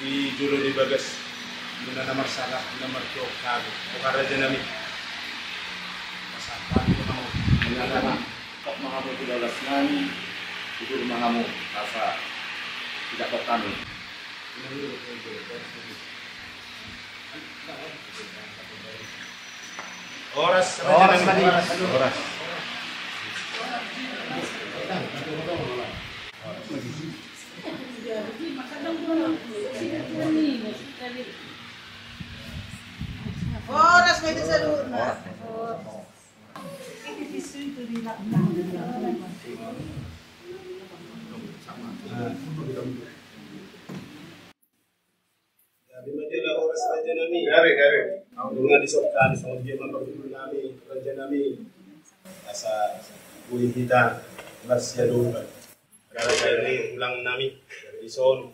di Jolo di Bagas muna nomor salah nomor kago para janami masakan itu mau Mengatakan kok mahamu tidak lasnani itu mahamu rasa tidak bertanu. Oras Oras. Oras may sa luna. Gabi madila oras raja nami. Gabi. Ang mga disoktan sa mga mapagpipil namin, raja nami. Asa buhay kita, Marcia Lugan. Kaya kayo ulang nami. Ison,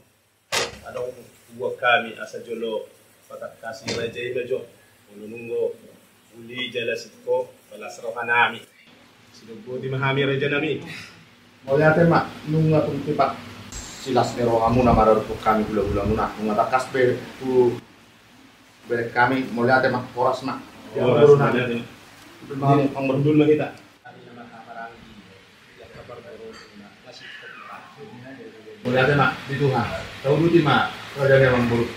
anong buwag kami asa Jolo. Patakasi raja imajo. Ulunungo, uli jalasit ko, palasro ka nami. Sinugbo di mahami raja nami. Mau lihat mak, nung atong tipak silas pero kamu na mararupok kami gula-gula muna. Nung atakas be tu be kami mau lihat mak poras mak. Oras na natin. Mau Pangmerdul na kita. Kami naman kaparanggi. Yang kabar baru na nasib ko kita. mau lihat mak itu ha. Tahu dulu mak, raja memang buruk.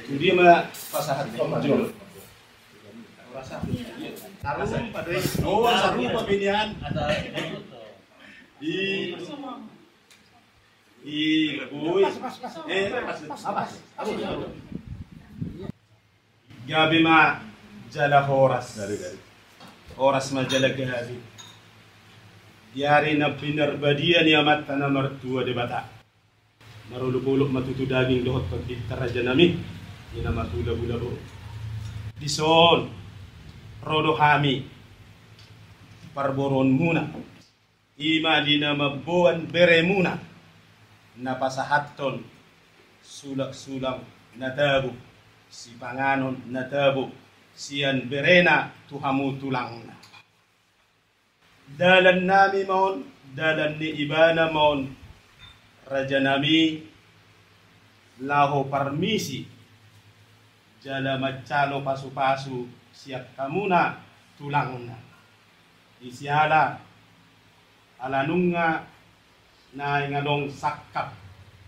Jadi mah pasahat Jolo. Sarum padai. Oh, saru pabinian. Boy. Gabi ma jala horas. Horas ma jala gabi. Yari na pinarbadian ya mata na mertua de bata. Marulupulok matutu daging dohot pagditaraja nami. Ina matula-bula-bu. Dison. Rodo kami. Parboron muna. Ima di nama buan bere muna. Napasahaton. Sulak-sulang natabu. Si panganon natabu. Sian berena tuhamu tulang na. Dalan nami maun. Dalan ni ibana maun. Raja nami. Laho parmisi. Jala macalo pasu-pasu. Siap kamuna tulang na. Isiala alanunga na ngadong sakap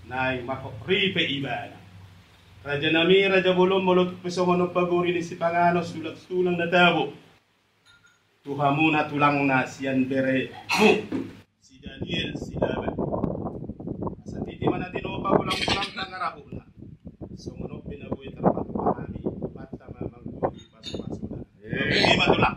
na makoripe ibana. Raja nami raja bulong mulot pesongono paguri ni si pangano sulak-sulang na tabo. Tuhamuna tulang na siyan bere mu. Si Daniel silaban. Sa titi man natin o pagulang-tulang tangarapo na. So ngono pinabuhi tarapat pahami. Bata mamangkuli pasu-pasu na. Hindi matulak.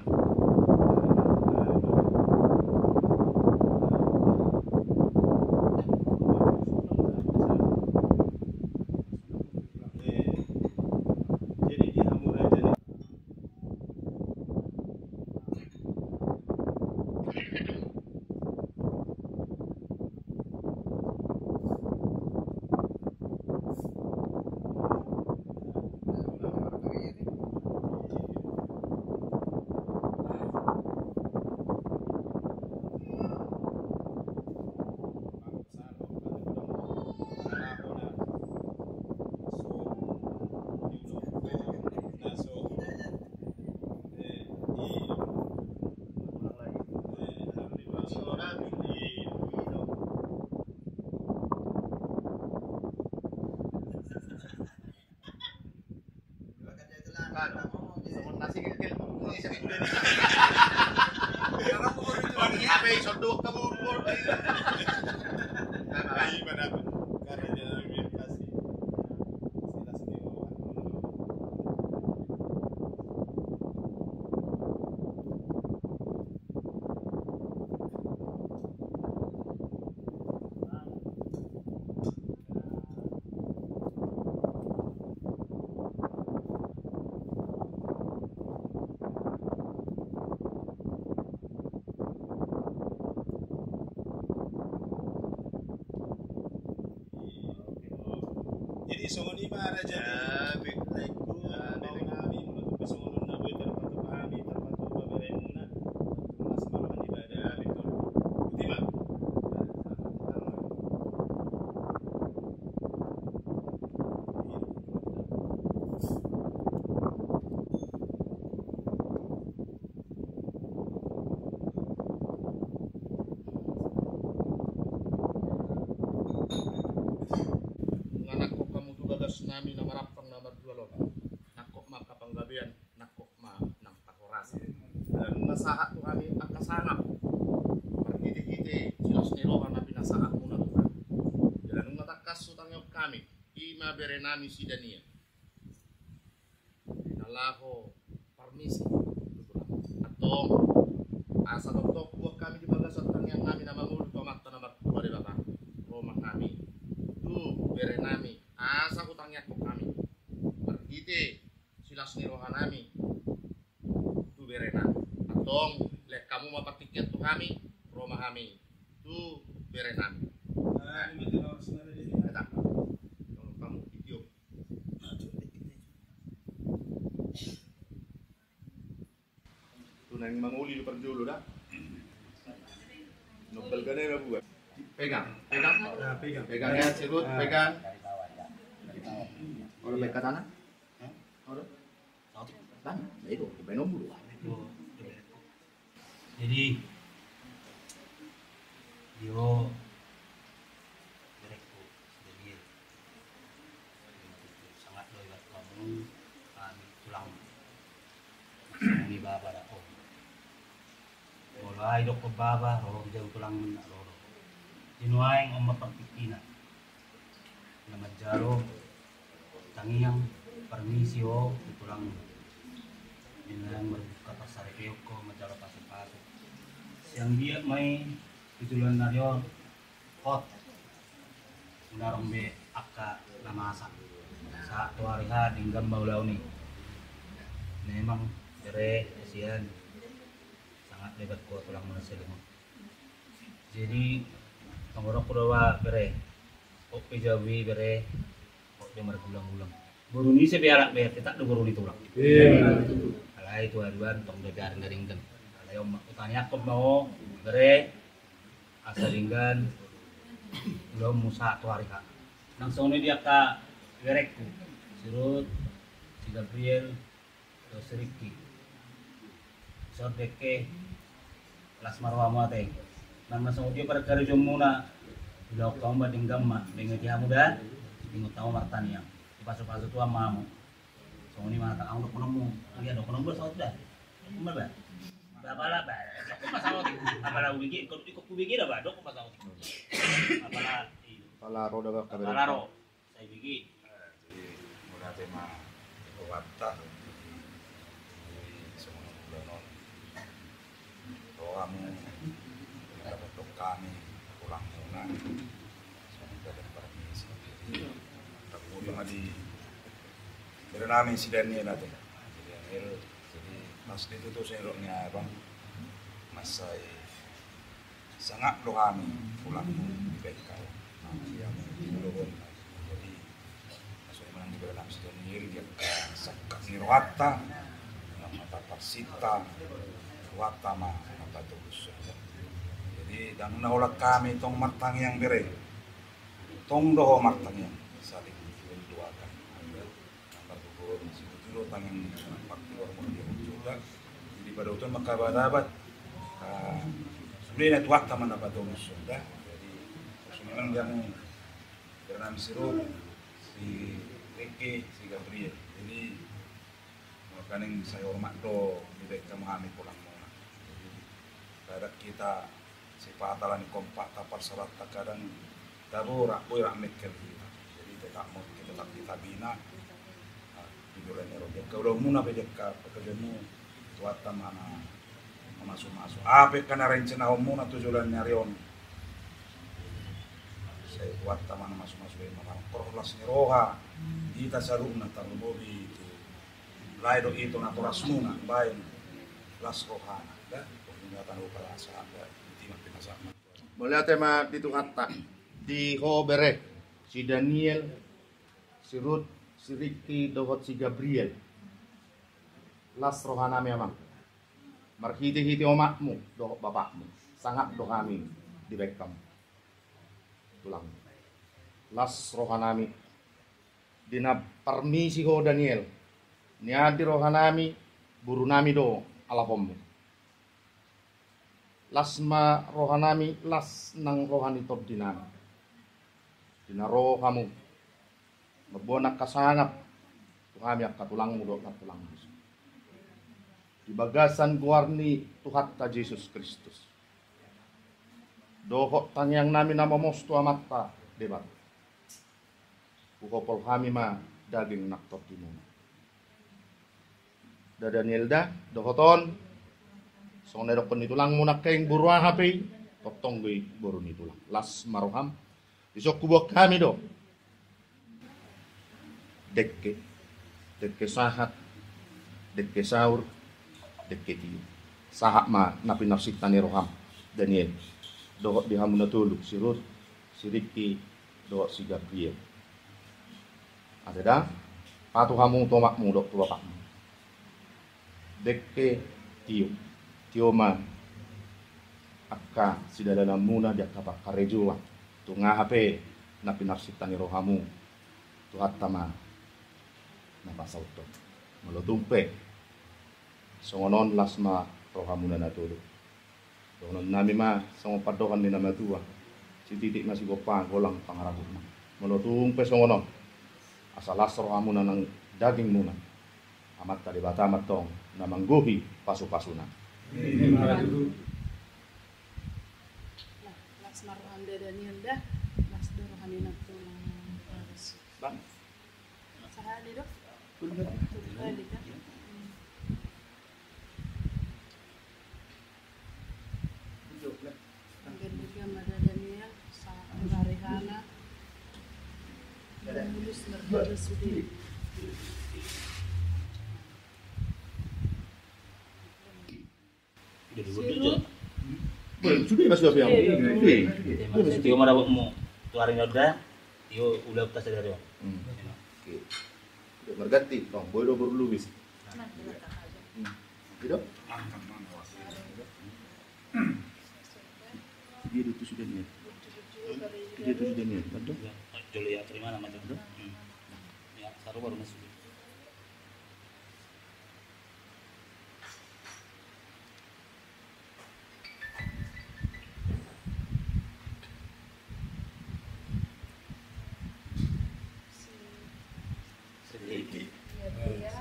Jadi sungoni ma raja Bitlaiku mau kami menutup sungun na boy terpatu kami terpatu babere muna mas marohan ibadah betul. Budi ma. Nako kamu tuh gagas nami na marapang na berdua lo. Nako maka panggabian, nako ma nang pakoras. Dan nasahat tuh kami akasangap. Pergiti-giti silas nirohan na pinasahat muna tuh kami. Dan nung natakas sutangyo kami, ima bere nami si Daniel. Nalaho permisi. Atau asa tok buat kami di bagas tentang yang kami nama mulu tomat na berdua di bapak. Rumah kami. Tuh bere nami asa hutangnya kok kami berhiti silas nirohan nami tuh bere nami atong lek kamu mau tiket tuh kami rumah kami tuh bere nami datang kalau kamu video tuh nang manguli lu perjulu dah nobel gane na buat pegang pegang ya sirut pegang kalau mereka tanah kalau tanah itu benom dulu jadi yo direkku jadi sangat doyat kamu kami tulang ini baba dah oh mulai dok ke baba roh jauh tulang nak roh Dinuaing ang mapagpikina na madyaro tangiyang permisio ito lang bilang berbuka pasar ko madyaro pasok-pasok siyang dia may itulan na yon hot unarong be akka namasa sa tuwari ha dinggam baulaw ni memang dere kasihan sangat lebat ko tulang muna sa limot jadi Tangorok ko daw bere, o pijawi bere, o di margulang-gulang. Guru ni sebiara ber, kita do guru ditulang. Alay itu haruan tong degar ngaringgan. Alay utanya ko mau bere, asaringgan, belum musa tuari ka. Nang sone dia ka gerekku, sirut, si Gabriel, si Ricky, sodeke, las marwama teh. Nang masuk dia pada kari muna udah kau mbak dinggama dengan dia muda dingut tahu martani yang pasuk-pasuk tua mamu so ini mana tak angkat penemu lihat dok penemu saud dah kumar bah apalah bah dok masalah apalah ubigi ikut ubigi dah bah dok masalah apalah roda ka apalah ro saya bigi jadi mulai tema watta semua bulan kamu untuk kami pulang muna sudah ada permisi kemudian di bernama si Daniel ada Daniel jadi pas itu tuh seroknya bang masai sangat lo kami pulang di Bekau yang belum jadi maksudnya menang di bernama si Daniel dia sakit nirwata mata persita wata mah mata tulus jadi dan naulak kami tong martang yang bere tong doho martang yang saling menduakan nomor gugur si julo tanging pakti orang dia juga jadi pada utun maka badabat sudah tuak taman dapat tulus sudah jadi memang jamu bernama Sirut si Ricky si Gabriel jadi makaning saya hormat do di dek kami pulang muna jadi kita sifatalan kompak tapar salat kadang dabur aku rak mikir kita jadi tetap mau kita tetap kita bina di bulan Eropa kalau muna bedeka pekerjaanmu tuata mana masuk apa kana rencana muna tujuan nyarion saya tuata mana masuk mana korlas niroha kita saruna tarubobi itu laido itu naturas muna baik las rohana dah pengingatan upaya sahabat Melihat tema di Tukata di Hobere si Daniel sirut si Riki dohot si Gabriel las rohanami amang marhiti-hiti omakmu dohot bapakmu sangat dohami di bekam tulang las rohanami dina permisi ho Daniel niadi rohanami buru nami do alapommu lasma rohanami las nang rohani top dinami dina rohamu mabonak kasangap tuhami ak katulangmu do katulangmu di bagasan guarni Tuhan ta Yesus Kristus dohok tangyang nami nama mostu amatta debat ukopol kami ma daging naktot dimuna da Danielda dohoton song nedok penitulang munak keng buruan HP totong gue baru nitulang las maroham isok kubok kami do dekke sahat dekke sahur dekke tiu sahak ma napi narsitani roham Daniel dohok dihamuna tuluk sirut siriki dohok si Gabriel ada dah patu hamu tomakmu dok tua pakmu dekke tiu ma akka sidadana muna dia kapak karejuwa tu ngahape napi narsitani rohamu tu hatama napasauto melotumpe songonon lasma rohamuna natulu songonon nami ma songo padokan ni nama tua si titik masih gopang golang pangarabut ma melotumpe songonon asal las rohamuna nang daging muna amat tadi batamat tong namangguhi pasu-pasuna Las maruhan da Daniel dah, las dorohan na tulang harus. bang Sahali do? Sahali ka? Pagkaliga mada Daniel sa Marihana. Mulus merda sudi. Sirut. sudah masih apa yang Tio mana mo tuaring noda, tio ulah tas dari. oke udah merganti dong boy do baru luwis gitu dia itu sudah niat dia itu sudah niat betul Joli ya terima nama itu. Ya, saru baru masuk.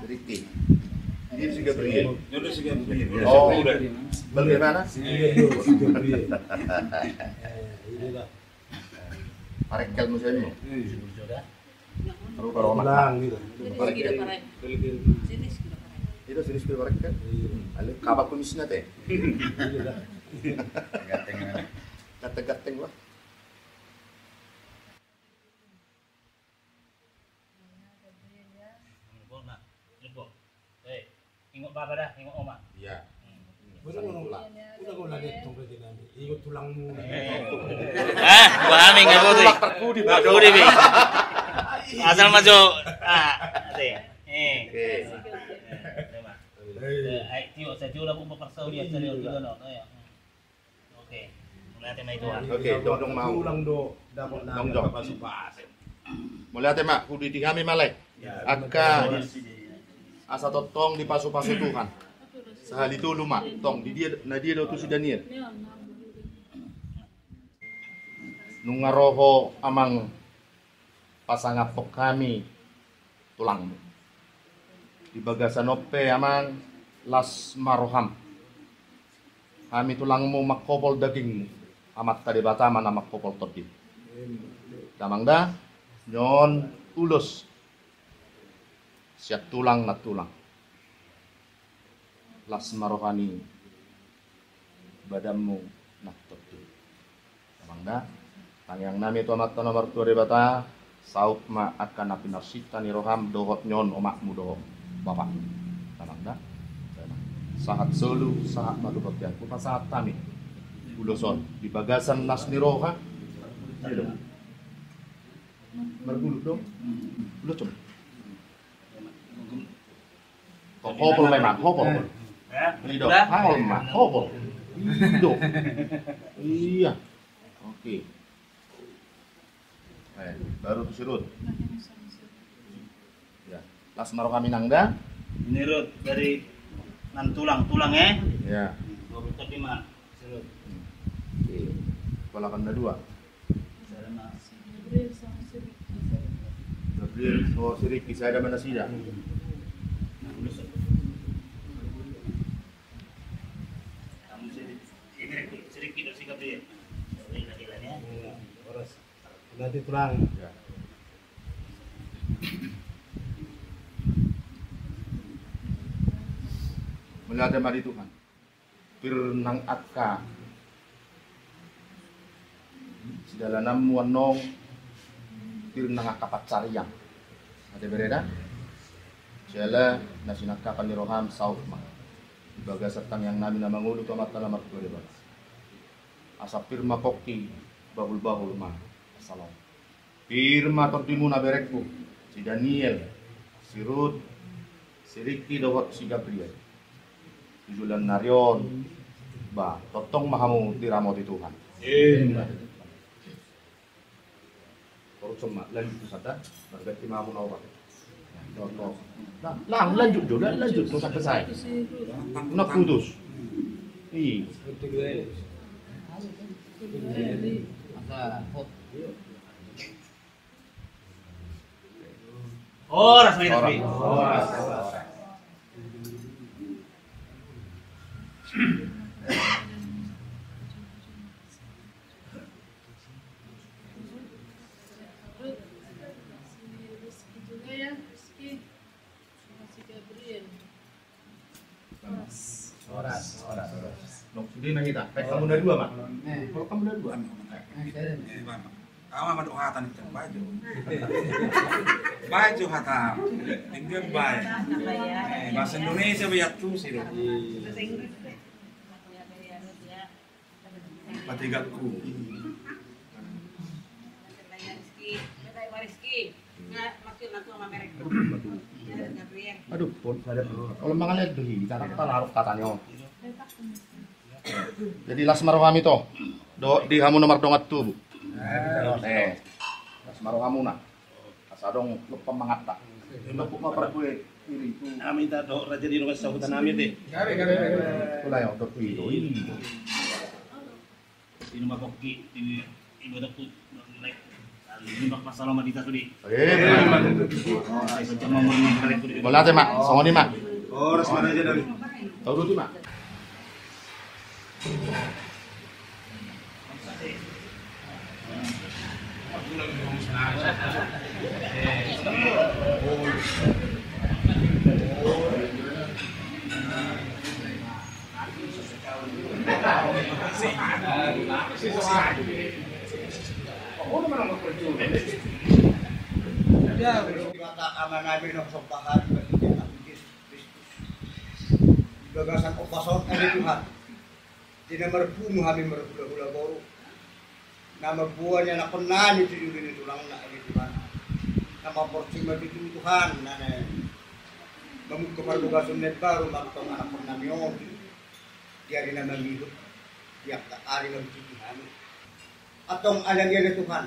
Riki ini si Gabriel Nyuruh si Gabriel. oh bagaimana parekel musim Sudah. baru kalau makan Jadi pareng. Sini sudah pareng. itu serius gue parekel ale kabak kumisnya teh gateng lah Ingok baba dah, ingok oma. iya Udah ko lalit tong pwede namin. Ikot tulang muna. Pahami nga po ito. Aduh di bi. Asal maju. Ate. Ay, tio, sa tio lang po paparsaw niya sa liyo tio no. Okay. Mulai natin may tuwa. oke dong mau Tulang do. Dapat na. Dong. Pasok-pasok. mulai ate mak kudu di kami malek akka asa totong di pasu-pasu Tuhan sahali tulu mak tong di dia na dia do tu si Daniel nung ngaroho amang pasangapok kami tulangmu di bagasan ope amang las maroham kami tulangmu makopol dagingmu amat tadi batama na makopol todi tamang dah nyon ulus siap tulang na tulang las marohani badammu nak todi tamang dah tangyang nami tu amat nomor 2 bata saut ma akan napi narsita ni roham dohot nyon omakmu dohot bapak tamang dah sahat solu sahat madubak yan pupa sahat kami uloson di bagasan nas ni roha Bergulut dong. Lu coba. Hopol memang, hopol. Ini dong, hopol mah, hopol. Iya. Iya. Oke. Baru tuh sirut. Ya. Las maru kami nangda. Ini Rut dari nan tulang Ya. 25 sirut. Oke. Kepala kanda 2. Gabriel sama Siri. Gabriel, so sirik kisah ada mana sida. Kamu sedikit si Gabriel. Oras. Nanti tulang. Ya. Melada mari Tuhan. Pirnang atka. Sidalanam wanong pirnang akapat cariyang. Ada bereda? Siala nasinakapan ni Roham Saufma. Ibaga sertang yang nami na mangulo kamat na lamar ko diba? Asa pirma pokki bahul-bahul ma. Salam. Pirma tortimu na berekku. Si Daniel, si Ruth, si Ricky dawat si Gabriel. Julan Narion, ba, totong mahamu tiramo di Tuhan. Korut sama, lanjut sada, berarti mahamu nawat. Contoh, lang lanjut juga, lanjut tuh sampai saya. Nak putus. Ih, Oras main tapi. Si Rizky juga ya, Rizky. Sama si Gabriel. Oras. nok sudah nang kita. Kayak kamu dari dua, Mak. Kalau kamu dari dua. Kamu madu hatan itu baju. Baju hatam. Tinggal baik. Bahasa Indonesia banyak tuh sih. Patigatku. Aduh, pun ada. Kalau mangan lihat tuh, kita taruh katanya. Jadi lasmaro kami to. Do di hamu nomor dongat tuh, Bu. Lasmaro kamu nak. Asadong lupa mangata. Lupa maperkue kiri itu. Kami tak do raja di rumah sahutan kami deh. Kula yo do itu. Ini mah koki di ibadah put naik. Ini bak masalah mah dita tadi. Saya saja mau mengenai itu. Bola teh, Mak. Songoni, Mak. Oras mana aja dari. Tahu dulu, Mak. Kata namin ng sampahan bagi ang Kristus. Bagasan o pasok ang Tuhan. Dinamarpu mo kami marhula-hula boro. Na magbuwan niya na kunan ito yung ganito lang na ang Tuhan. Na maporsima dito Tuhan na mamugkamarbugasun net baro magtong anak ko namin yun. Diyan na mamilot. Diyak na ari ng Tuhan. Atong alagyan na Tuhan.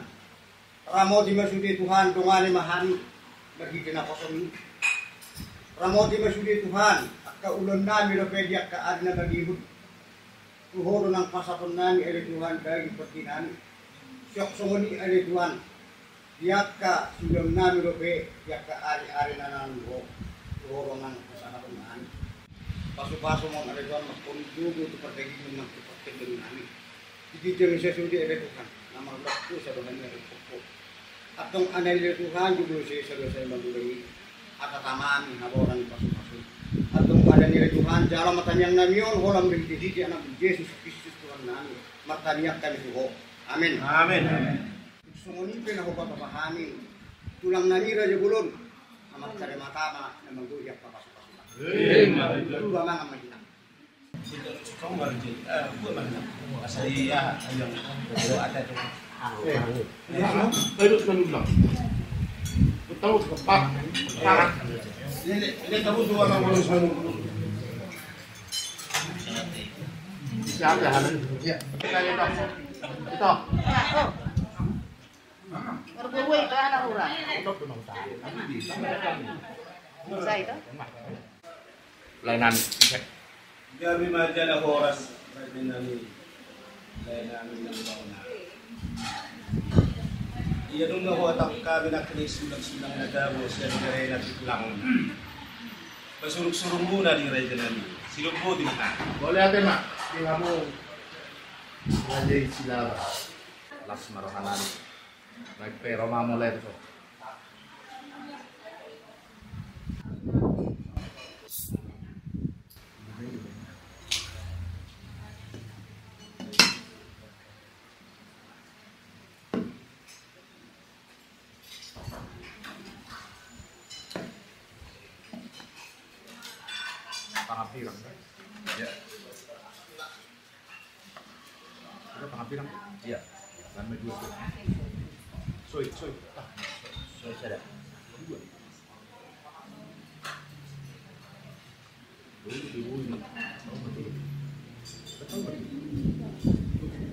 Ramo di masudi Tuhan dungani mahani magiging ako sa mi. Ramo di masudi Tuhan at kaulon namin na pwede at kaad na magihod. Tuhoro ng pasapon namin ay Tuhan kaya ipati namin. Siyok sumuni ay Tuhan. Diyak ka sulam namin na pwede diyak ka ari-ari na nang buho. Tuhoro ng pasapon namin. Paso-paso mo ay Tuhan magpundugo ito pagkagin ng ipagkagin namin. Hindi dyan siya sudi ay Tuhan. Na maglakto sa doon niya rin po. Atong anay ni Tuhan juga sa magulay at tatamami haboran paso-paso. Atong anay ni Tuhan jala matanyang namiyon walang bigdidi anak Jesus Kristus Tuhan namin. Mataniyak kami tuho. Amen. Amen. Sumunipin ako papapahamin. Tulang nanira di bulon. Amat kare matama na magulyak papaso-paso. Amen. Dua mga mahina. Kau marji, buat mana? Asal iya, ayo. Kalau ada tu, Ayo kami bilang. Tahu kepak. Ini kamu dua orang mulus Siapa hal ini? Ya. Ito. Berbuwe ka na ura. Bisa itu? Lainan. Gabi majalah horas Rajanami Lainami ng bauna. Iya nung nahuatak kami na kinisulang-sulang na damo siya ni Reyna Pitlang. Pasurug-surug muna ni Rajanami. Silog mo din ka. Boleh ate mak. Tinggal mo. Ngajay sila. Las marohanan. Nagpero mamo leto. Pangapirang kan? Ya. Ada pangapirang? Iya. Lama dua. Soy. Soy sada. Dua.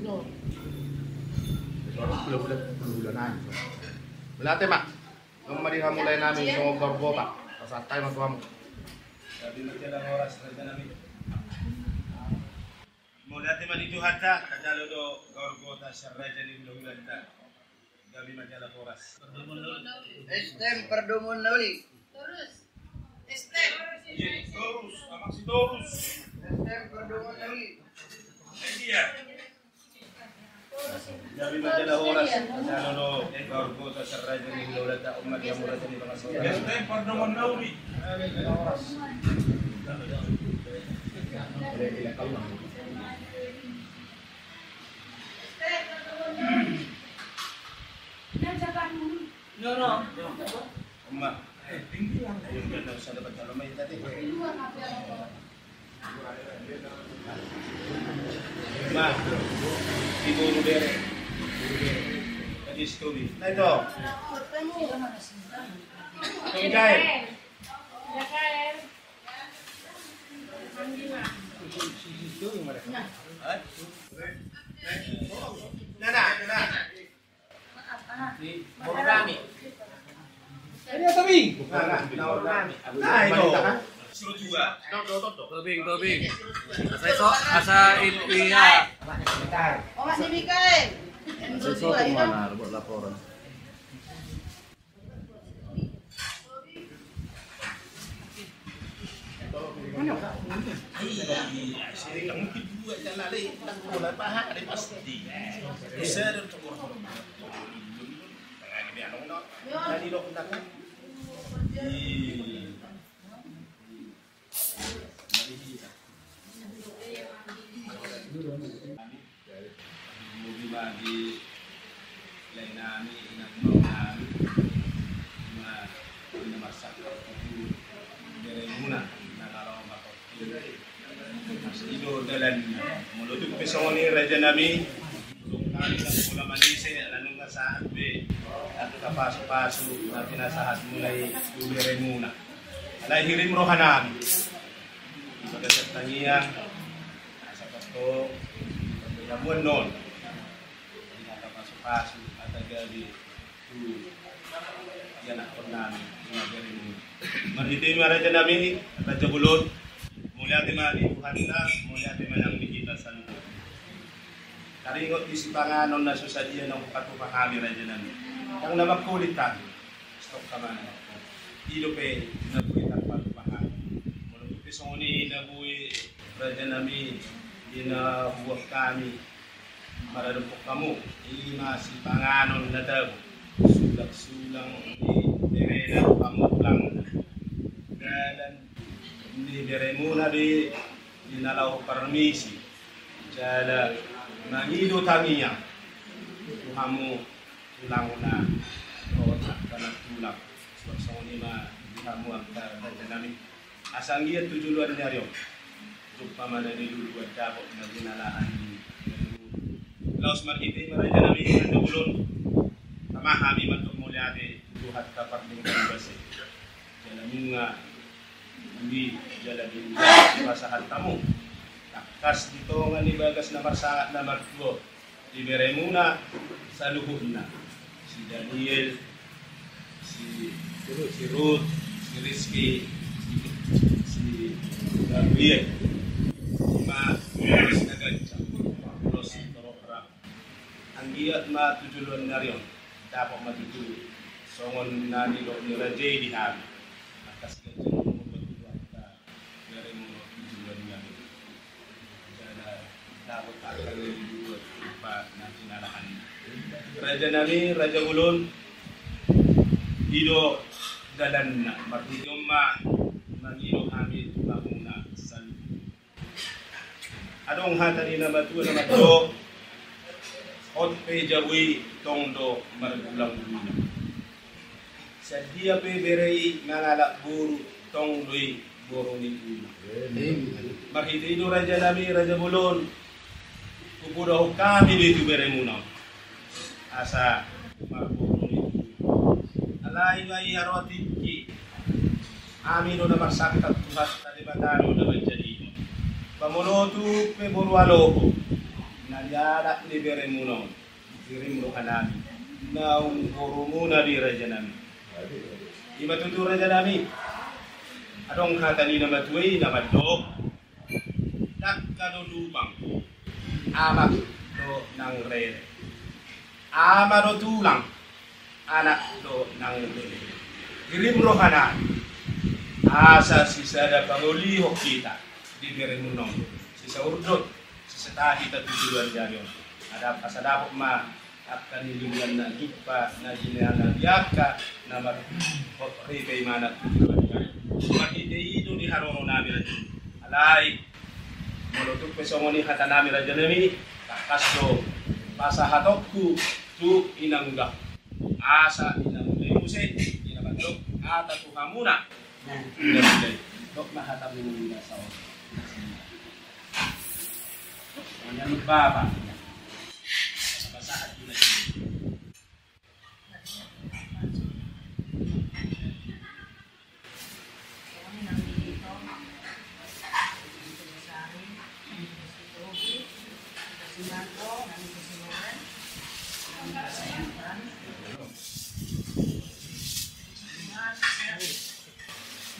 No. Bulan-bulan. Belate mak. Kemarin kamu mulai namin sa gorgo pak. Pasatay mo kamu. Gabi majalah horas Rajanami. Mula di man ito hata, kadalo do gorgota sa Rajani Luganta. Gabi majalah horas. Estem perdomuan nauli. Terus. Step. Torus, amak si Torus. Estem perdomuan nauli. Iya. Gabi majalah horas, kadalo do gorgota sa Rajani Luganta umat yang mula di mga soda. Estem perdomuan nauli. Umma, ayun ka na sa dapat na may tadi. Ma, siguro bere. Tadi story. Na ito. Kaya. Nana. Origami. Nah, itu. Suruh juga. Tubig. Asa ipiha. Omak ni Mikael. Sesuatu kemana buat laporan. Sini kamu kedua jalan lagi. Tak boleh pahak ada pasti. Bisa dan cukup. Tadi dok kita kan. Mungkin bagi lain nami ingat mau nami, ma masak itu dari mana kalau makot masih itu dalam mulut pisau ni Rajanami kami nak pula Malaysia lanung kasahat be at kapaso-paso na pinasahat mulai dubere muna alay hirim rohanan pagkasat tangiya sa pasto pagkamuan nun kapaso-paso at agabi yan ako namin dubere muna maritin mo Rajanami Raja Bulod mula di malibuhan na mula di manang mikita sa loob. Karingot di si Panganon na susadiya ng katupakami Rajanami. Ang namagkulitan, stop ka man. Ilo pe, nabuhitan patupakami. Mula pisong ni nabuhi Rajanami, inabuwag kami, maralumpok kamo. Ilima si Panganon na daw, sulang-sulang ni Reyna kamo lang. Dalan, ni Bere muna di dinalaw permisi. Jala, nangido tangiya kamu tulang na o tanah tulang so ni ma kamu ang Rajanami asang iya tujuluan niya rin jumpa man ni luluwad dapat na dinalaan ni Laos marhiti maraja nami Raja Bulon. Tamahami matuk mulyade duhat kapat lingkan basi. Jalamin nga hindi jalamin masahat tamu. Kas dito nga ni bagas na marsaat na margo. Libere muna sa luhod na. Si Daniel, si Ruth, si Rizky, si Gabriel. Mas nagadya. Los Torokra. Ang iyat matutulon na rin. Dapat matutuloy. Songon na nilo ni Rajay di Habi. Atas gadya mo matutulon ka. Meron mo tutulon niya. Dapat akan pa na sinarahan. Raja nami, Raja Bulon, Ido dalan na. Martidong mangilo kami muna sa adong hatari na matu na mato ot pe jawi tongdo margulang muna. Sa dia pe berei nangalak buru tongdoi boro ni muna. Makitido Raja nami, Raja Bulon, kupudaw kami dito berei muna. Asa marburu ni alay ngay harwatiki amino na marsakit tuhat talibatano na manjadi pamulotu pe borualo nalyada ni beremuno dirimro kanami naung borumuna di Raja nami imatutu Raja nami adong katani na matuwi na madok nakano lubang amak do nang rere ama do tulang anak do nang rere dirimro kanami asa sisada pangulihok kita di beremuno sisa urdot sisa tahi tatujuan jarion ada pasadapok ma akan nilinggan na jupa na jinana yaka na ribe mana tujuan jarion mahide itu di harono nami raja alai molotuk pesongoni hata nami raja nami kasdo pasahatokku tu inangga asa inangga muse inabandok ata tuhamuna dok mahatam ni sa Yang baba. Basahan yun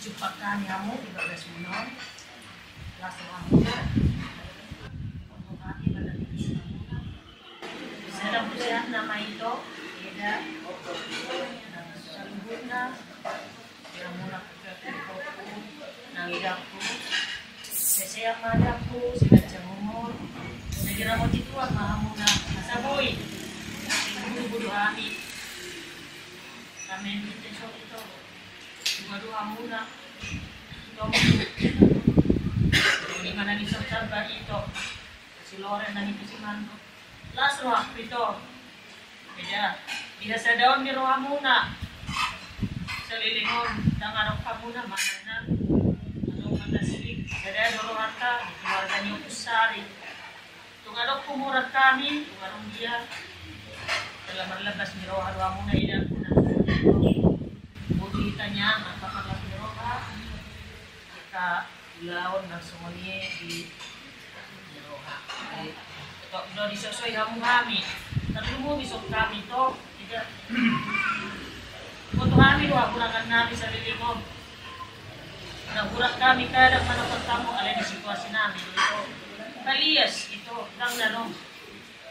Jumpa kami kamu 13 Munon, kelas Ramuna. Sedang bersiap nama itu, Eda, Salubuna, yang mula kekekoku, nangidaku, sesiap madaku, sidat jamumur, segera mau tituan mahamuna, nasaboy, buru-buru hari, kami besok itu, buru hamuna, di mana di Sotarba itu, si Loren dan itu si Mando. Las roh itu, beda. Biasa daun di roh muna, selilingon, dengan roh muna mana na, ano mana silik, ada roh harta, keluarga ni usari. Tungadok kumurat kami, warung dia, telah merlepas di roh muna ida kuna. Budi tanya, apa kalau di roh kita lawan langsung di roh. Kalau disesuai kamu kami, tapi mau besok kami toh tidak. Untuk kami doa kurangkan kami salilingom. Nagurat kami kadang mana pertama ada di situasi kami itu. Kalias itu tang nanong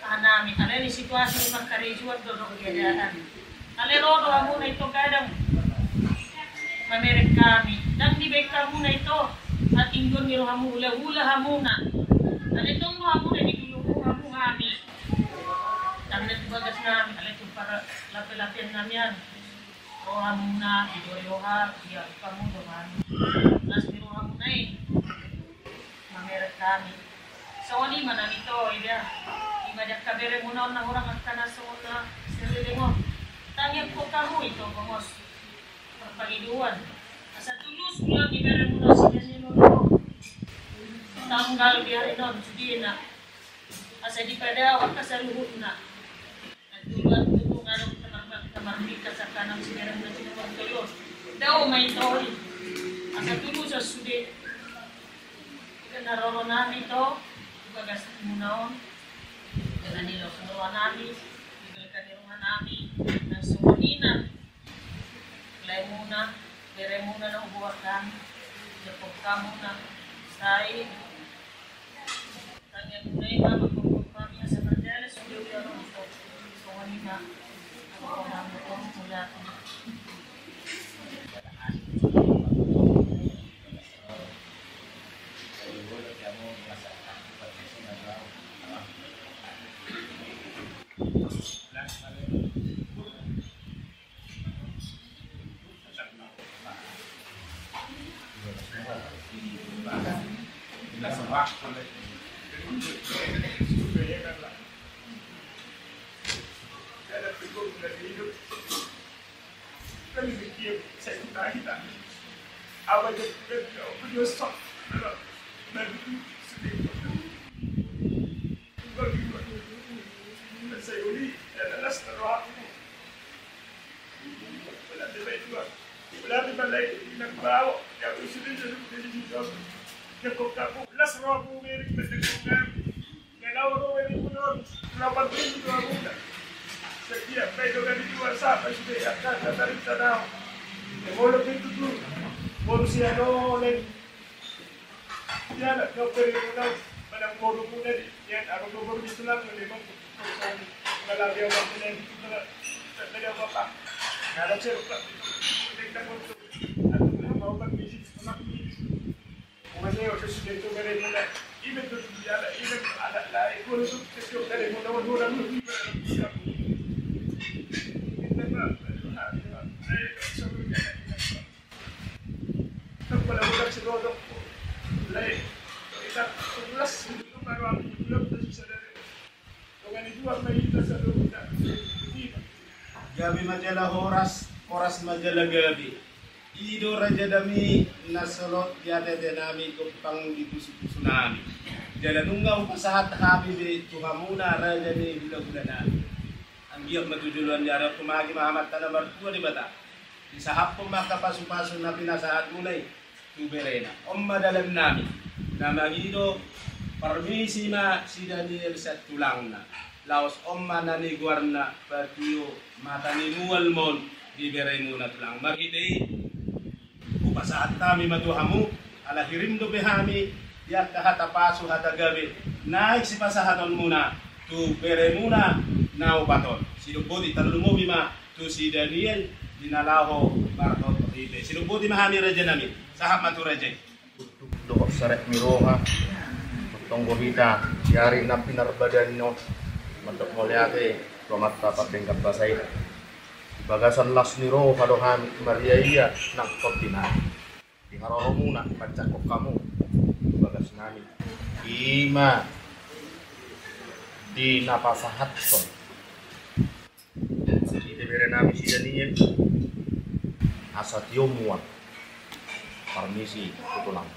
kami ada di situasi makarijuan dorong keadaan. Alero doa muna itu kadang memerek kami dan di baik kamu na itu at inggon ni rohamu hula hamuna. Dan itong rohamu na di kami kami tugas namin alam itu para lapi-lapian namin roha muna roha dia kamu dohan nas di roha muna mameret kami so ni mana ito ida ibadat kabere muna na orang akan na sirili mo tanya ko kamu itu pamos perpagiduan asa tulus ulang ibere muna sila nilo tanggal biarin nun sudina asa di pada waka sa luhut na. At tulad tutong araw kamarbika sa kanang sinerang na sinawag kayo. Daw may tol. Asa tulo sa sudi. Ika naroro namin to. Ibagas munaon. Ika nilo sunuan namin. Igal kanirungan namin. Nang sumunina. Klay muna. Bere muna ng ubuwag kami. Japog ka muna. Say. Tanya muna yung mapagpapag kami sa Marjeles. Uyo-uyo ng ito. Sumunina. Ako namin ito. Mula ito. Gabi majalah oras majalah gabi. Ido raja dami nasolot yada denami kupang dipusu-pusu nami. Jala nungaw pasahat kami di tuhamuna raja ni gula-gula nami. Ang biyak matujuluan yara tumagi Muhammad tanah mertua di bata. Di sahap pemaka pasu-pasu na pinasahat mulai tuberena. Omma dalam nami. Nama gido permisi ma si Daniel sa tulang na. Laos omma nani guarna patio mata ni mual mon dibere muna tulang magiti upasaat kami matuhamu ala hirim do behami yak kahata pasu hata gabi naik si pasahaton muna tu bere muna nau baton sidubudi talumubi ma tu si Daniel dinalaho bartot ibe sidubudi mahami raja nami sahab matu raja do sarek miroha tonggo hita yari na pinarbadan no untuk melihat romata patingkat basai bagasan las niro padohan Maria iya nak kotina di haromu nak baca kok kamu bagas nami ima di napasahat son di diberi nami si Daniel asatio muat permisi tutulang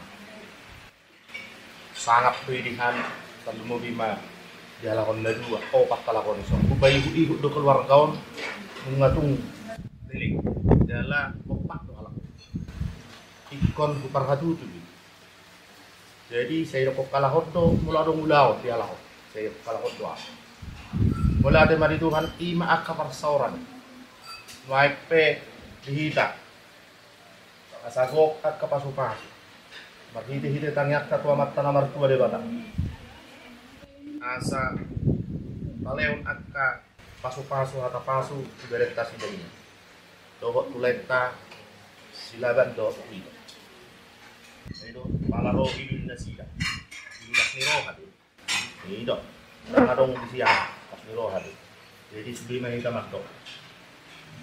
sangat pilihan kalau mau bima dia lakon na dua opat kalakon so kubay ihut do keluar kaon ngatung deling dala opat do halak ikon kupar hatu tu jadi saya kok kalahon do mula do mulao dia lakon saya kalahon do mula de mari Tuhan ima akapar sauran waik pe dihita asagok akapasupa marhite-hite tangyak katwa matta namar tua de batang asa paleon akka pasu-pasu hata pasu ibarat si dani dohot tuleta silaban do itu itu palaro idun nasida idak nirohat itu ngadong di siang pas nirohat jadi sebelum kita masuk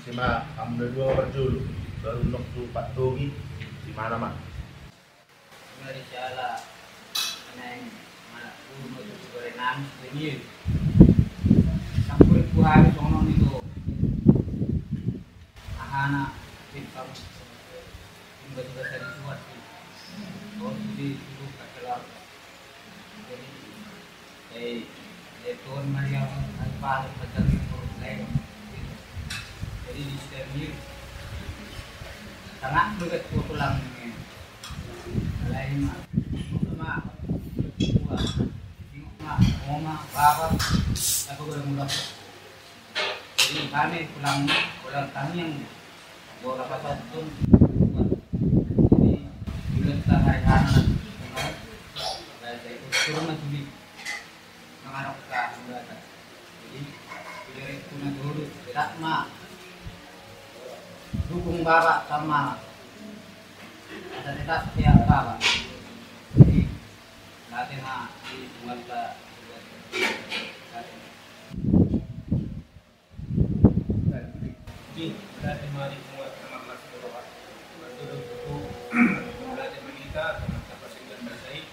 sima ambil dua berjulu baru nok tu pat dogi di mana mah Mari jala neng uno itu berenang sebenarnya sampai hari sono itu ahana kita tiba-tiba saya disuat oh jadi itu kelar jadi Itu Maria Alfa macam itu lain. Jadi di sini sangat berat pulang ini. Lain mah, mama, bapak, aku udah mulai. Jadi kami pulang kami yang beberapa tahun. Jadi kita hari-hari turun nanti mengarah ke Ambarawa. Jadi dari Tuna dulu tidak mah dukung bapak sama ada tidak pihak bapak. Jadi nanti di Sumatera jadi berarti mari semua sama kelas berdoa. Betul itu berarti menikah dengan siapa sehingga bersih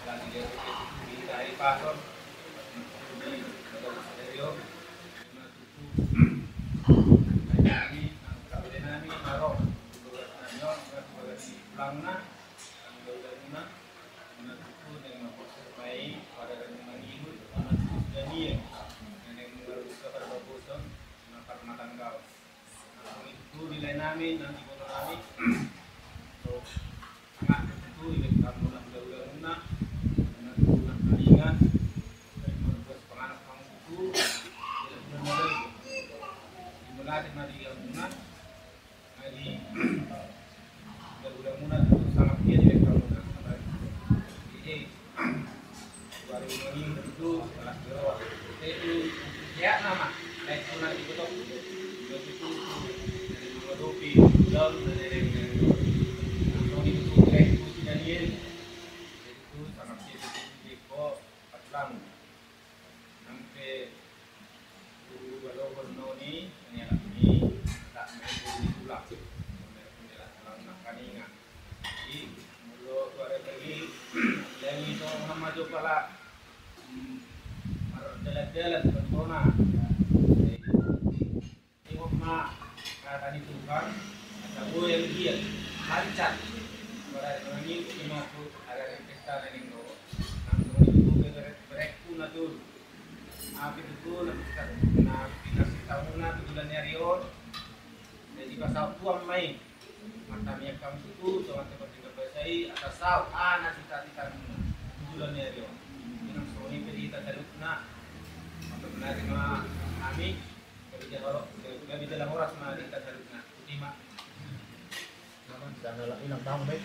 lagi di dari pasor di negara stereo kami kami marok nanyo bagi pulangna anggotana menatu dengan proses baik pada dengan ibu anak jadi yang mengurus kepada bapak nakar matang kau itu nilai namin nanti foto namin so sangat itu ibu kamu nak udah nak ingat dari membuat penganak kamu itu tidak benar-benar dimulai dari yang guna dari mudah-mudahan itu sangat dia di kamu jadi baru ini itu setelah berdoa itu ya nama naik guna di betul begitu dari menghadapi dalam dari Tony itu kayak itu Daniel itu sangat dia kok atlang sampai guru balokon noni yang ini tak main di pulang menjelaskan alam kaninga jadi mulut suara lagi yang itu nama jo pala jalan-jalan berkona tengok mak tadi Tuhan ada gue yang dia lancar pada orang ini cuma tu ada pesta yang itu namun itu berekku natur apa itu nak dikasih tahu nak bulan Rion jadi pasal tuan main mata minyak kamu itu cuma seperti berbahasai atas sahut anak cita-cita bulan Rion dengan Sony kita tarik nak untuk menerima kami dari dalam orang semua kita tarik nak lima jangan ilang tahun baik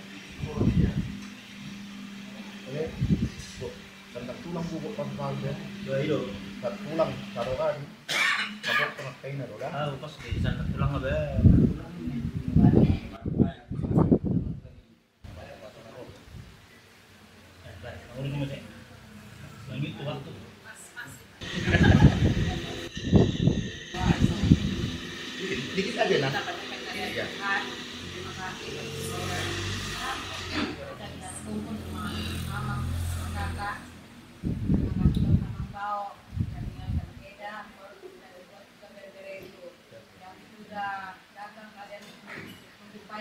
oke tentang tulang bubuk pangkal dia itu kat tulang taruh kan apa pernah kain ada lah pas di sana tulang ada udah cuma sih lagi itu waktu dikit aja nah ya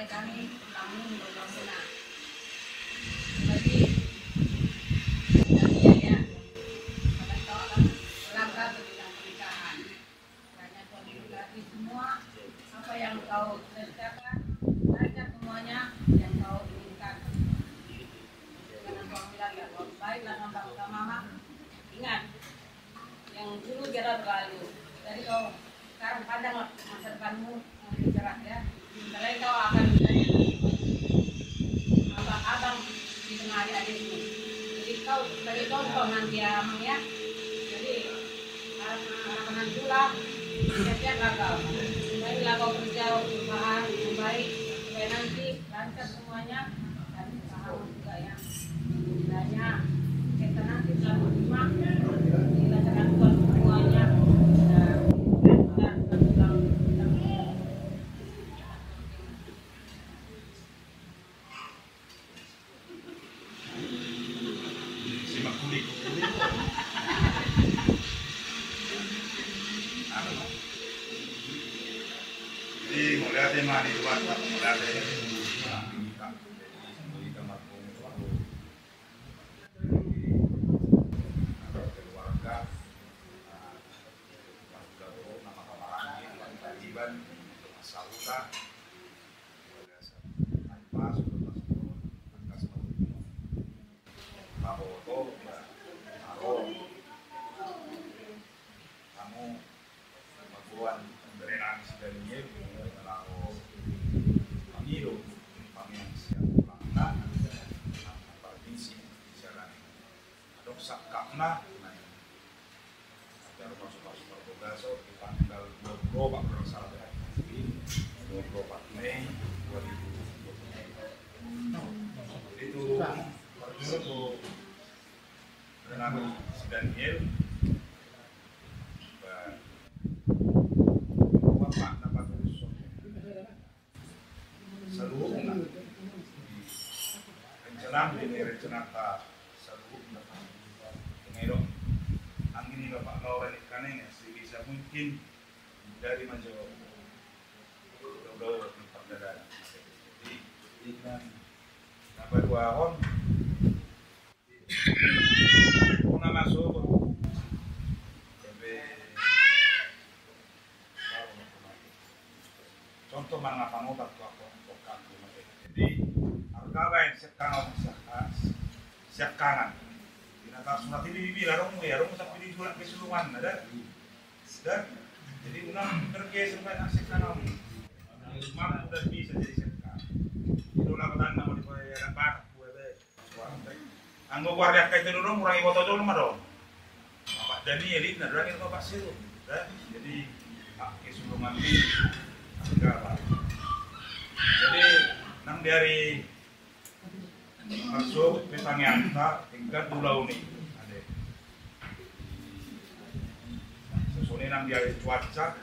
kami bangun bangunan. Jadi ya, langkah tentang pernikahan. Banyak komunikasi semua apa yang kau kerjakan, lancar semuanya yang kau inginkan. Karena kau bilang ya, baiklah bangsa mama. Ingat, yang dulu jangan berlalu. Jadi kau sekarang pandang masa depanmu yang cerah ya. Kalau kau akan menjadi abang di tengah adik-adikmu. Jadi kau sebagai contoh nanti ya, Mang ya. Jadi anak-anak pulang, siap-siap gagal. Baiklah kau kerja usaha yang baik supaya nanti lancar semuanya dan usaha juga ya. Istilahnya kita nanti selalu terima dilancarkan Tuhan semuanya. Mari buat keluarga Ilo pamiang siap ulang na permisi siaran adok sakakna agar masuk bergaso di tanggal 24 bersalah 24 Mei 2020 itu perjuru bernama Daniel bapak nama Tuhan seluruh rencana ini rencana seluruh ngero angin ini bapak Lauren ikannya sebisa mungkin dari menjawab udah tempat dadah jadi ikan number 2 on una masuk contoh mana kamu tak aku jadi harga baik siap kanan tidak tahu surat ini bilang rong sampai di jualan keseluruhan ada dan jadi unang kerja sampai siap kanan mampu dan bisa jadi siap kanan itu lah petang nama di daerah barat anggo guardia kayak itu dong kurangi foto dulu mah dong Pak Dani elit nah dorang itu Pak Siru jadi sebelum mati enggak jadi nang dari masuk ke Sangyanta tinggal pulau nih ada sesuai nang dari cuaca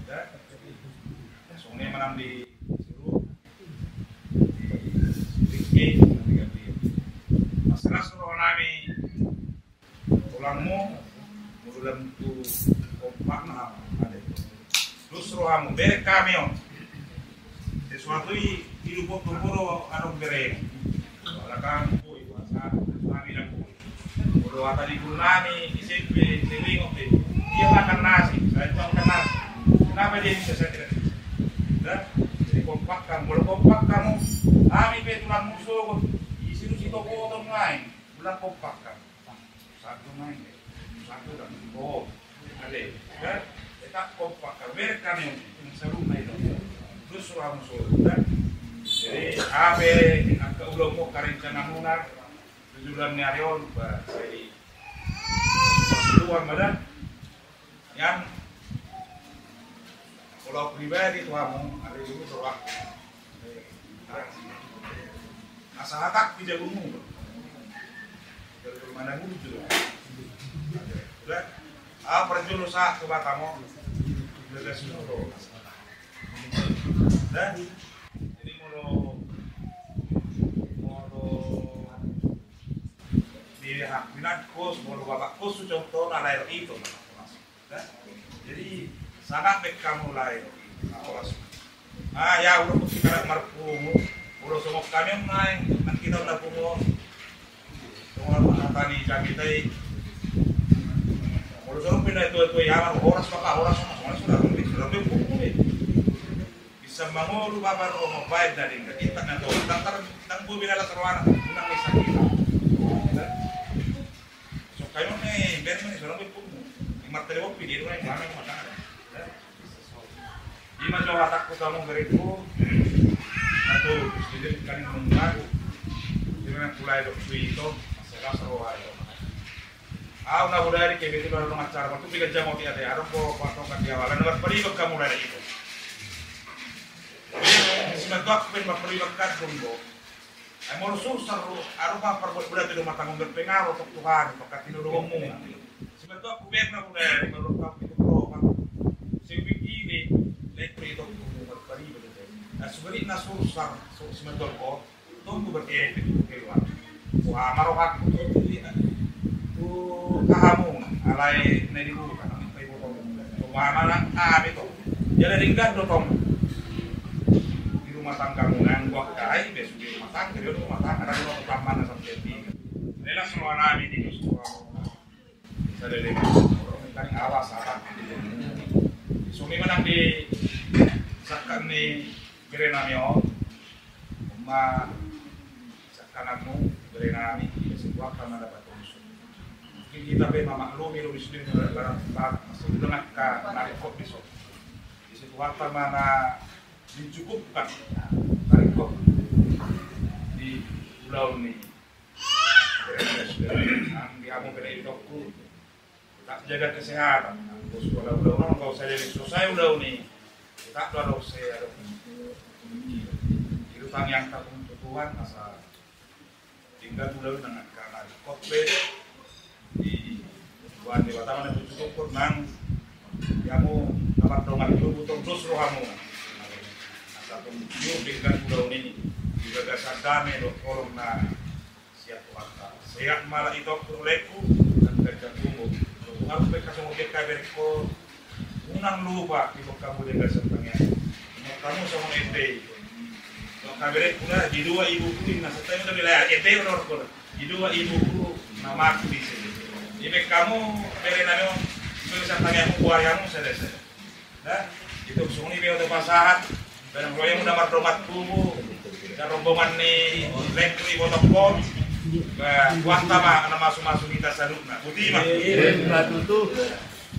ada sesuai menang di Siru di masalah suruh nami tulangmu dalam tu kompak nah ada lu suruh kamu beri kamion sesuatu hidup puro anu beri kalau kamu pui masa kami dah pui kalau ada di bulani di sini dewi ngopi dia makan nasi saya makan nasi kenapa dia bisa saya tidak dah jadi kompak kamu kalau kompak kamu kami pe tulang musuh isi toko potong lain bulan kompak kamu satu main satu dan ada kan kita kompak kamu kami yang seru main terus suruh musuh dan jadi abe angka ulang mau karencana munar tujuan nyarion jadi persetujuan badan yang kalau pribadi tuh kamu ada dulu doa masyarakat tidak umum dari mana muncul sudah perjulu saat coba kamu sudah seluruh dan jadi mau dilihat minat kos mau bapak kos contoh lahir itu jadi sangat baik kamu lahir ya udah kita marpumu udah semua kami main nanti kita udah pumu semua tani kami tadi udah semua pindah itu ya orang semua sudah pumu bisa mangulu bapak rumah baik dari kita nanti tang bu bila terwana unang bisa kita so kayo nih biar mana sudah pumu lima telepon pilih orang yang mana mana di mana takut kamu beriku atau jadi kan mengaku di mana mulai dokter itu masalah seruah itu na budari ke betul baru ngacar waktu tiga jam mau tiada ada kok patong kan di awalan nomor peribad kamu dari itu sebentar aku pengen peribad kan dulu mau susah arupah perbuat berarti rumah tanggung berpengaruh untuk Tuhan pakai tidur ngomong sebentar aku pengen aku dari kalau kamu itu pro ini lekri itu peribad sebenarnya nasusar sebentar kok tunggu berarti keluar wah marohak kamu alai nedi dulu kan ibu mana itu jadi ringgan dong di rumah tanggamu yang gua kai besok di rumah tangga di rumah tangga ada rumah taman sampai tiga inilah semua nabi di semua saya dari orang awas apa sumi menang di sakan ni berenamio ma sakanamu berenami sebuah karena dapat kita be mamaklumi lu disini barang masih dengan ka narik kok besok di situ apa mana dicukupkan tarik kok di pulau ini. Ang diamong pinahitokku tak jaga kesehatan. Terus udah orang kau saya dari selesai udah nih tak baru saya ada itu tang yang tak Tuhan masa tinggal udah dengan karena kopi di buat di Batam itu cukup nang kamu dapat dongan itu butuh terus rohamu satu yuk tinggal udah ini juga gasar damai dok kolom na siap waktu sehat malah itu kuleku dan kerja tumbuh harus mereka semua kita berko unang lupa di kamu dengan setengah kamu sama ente kalau kabarnya pula di dua ibuku nah setelah itu bilang ente udah pula di dua ibuku nama aku di sini jadi kamu beri nama bisa tanya aku buayamu selesai nah itu semua ini udah pasahan dan kalau yang udah mardomat tubuh dan rombongan nih lekri botokon buat sama anak masuk kita saluk nak putih mah batu tuh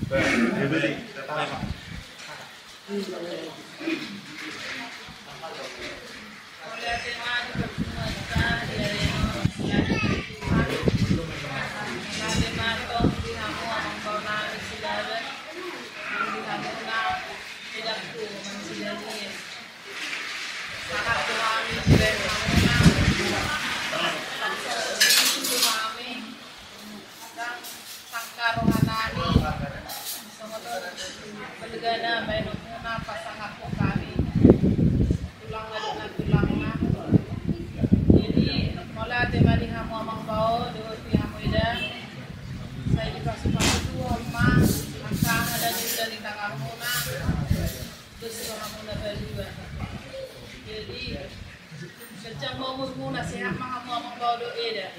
beli tetap Pelegana baik muna pasangan po kami tulang na tulang na jadi mula temani hamu amang bao doon pihamu ida saya dipasukan itu ma angkang ada di dari tangan muna terus kamu na berdua jadi sejak mau muna sehat mah hamu amang bao doon ida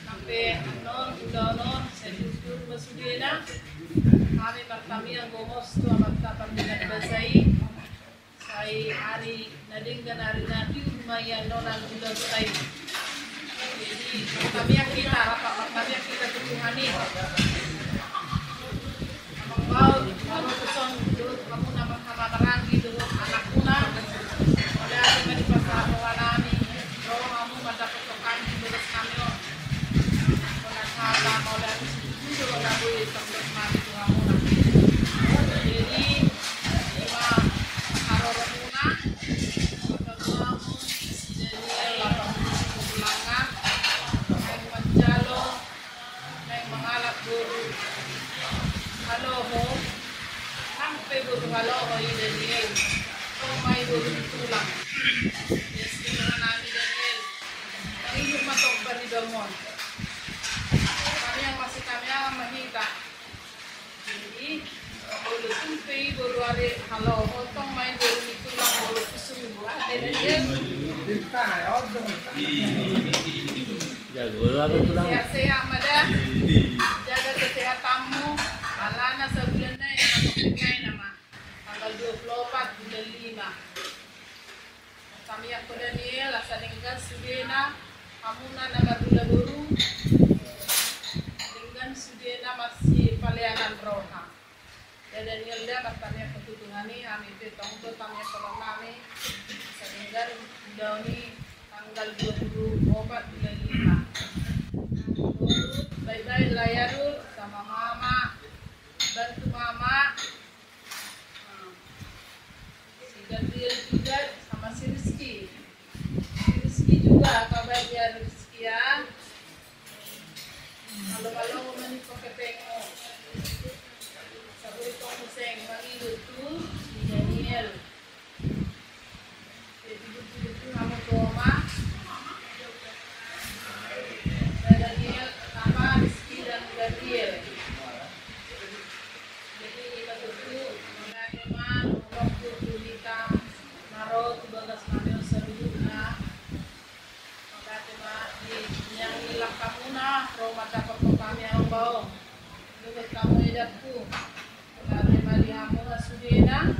sampai non udah non saya duduk bersudena kami pertami yang gomos tu amat kapan dengan basai saya hari nadingkan hari nanti lumayan nonan udah selesai jadi kami yang kita rapat kami yang kita tujuhani amang bau baru peson dulu kamu nama terang gitu anak kuna oleh ada di pasar kawanami roh kamu pada pesokan di beres kami penasaran oleh itu udah boleh sampai mati kamu jadi lima harorona kamu jadi lapang pulangan naik menjalo naik mengalap guru halo ho sampai guru halo ho Daniel mai guru tulang yes dengan nami Daniel kami cuma tokbar di Belmont kami yang masih kami yang menita jadi boleh sampai baru ada kalau otong main baru itu lah baru kesemua ada dia sehat mada jaga kesehatanmu alana sebulan na yang masuk nama tanggal 24 bulan 5 kami yang Daniel asalingkan sudena kamu na nagadula baru dengan sudena masih palianan roha Daniel dah katanya ketutuhani kami petong tu kami tolong kami sehingga dauni tanggal 24 bulan 5 bye-bye layarul sama mama bantu mama si Gabriel juga sama si Rizky juga kabar dia Rizky ya kalau menikah kepengo sabi ko museng mangilot tu si Daniel jadi betul-betul kamu doma Daniel apa Rizky dan Gabriel jadi kita betul mengaduman waktu kita naruh 13 Maret serudukna makanya yang hilang kamu na rumah dapat kami ang bawa dulu kamu edatku Lari malihamu na sudena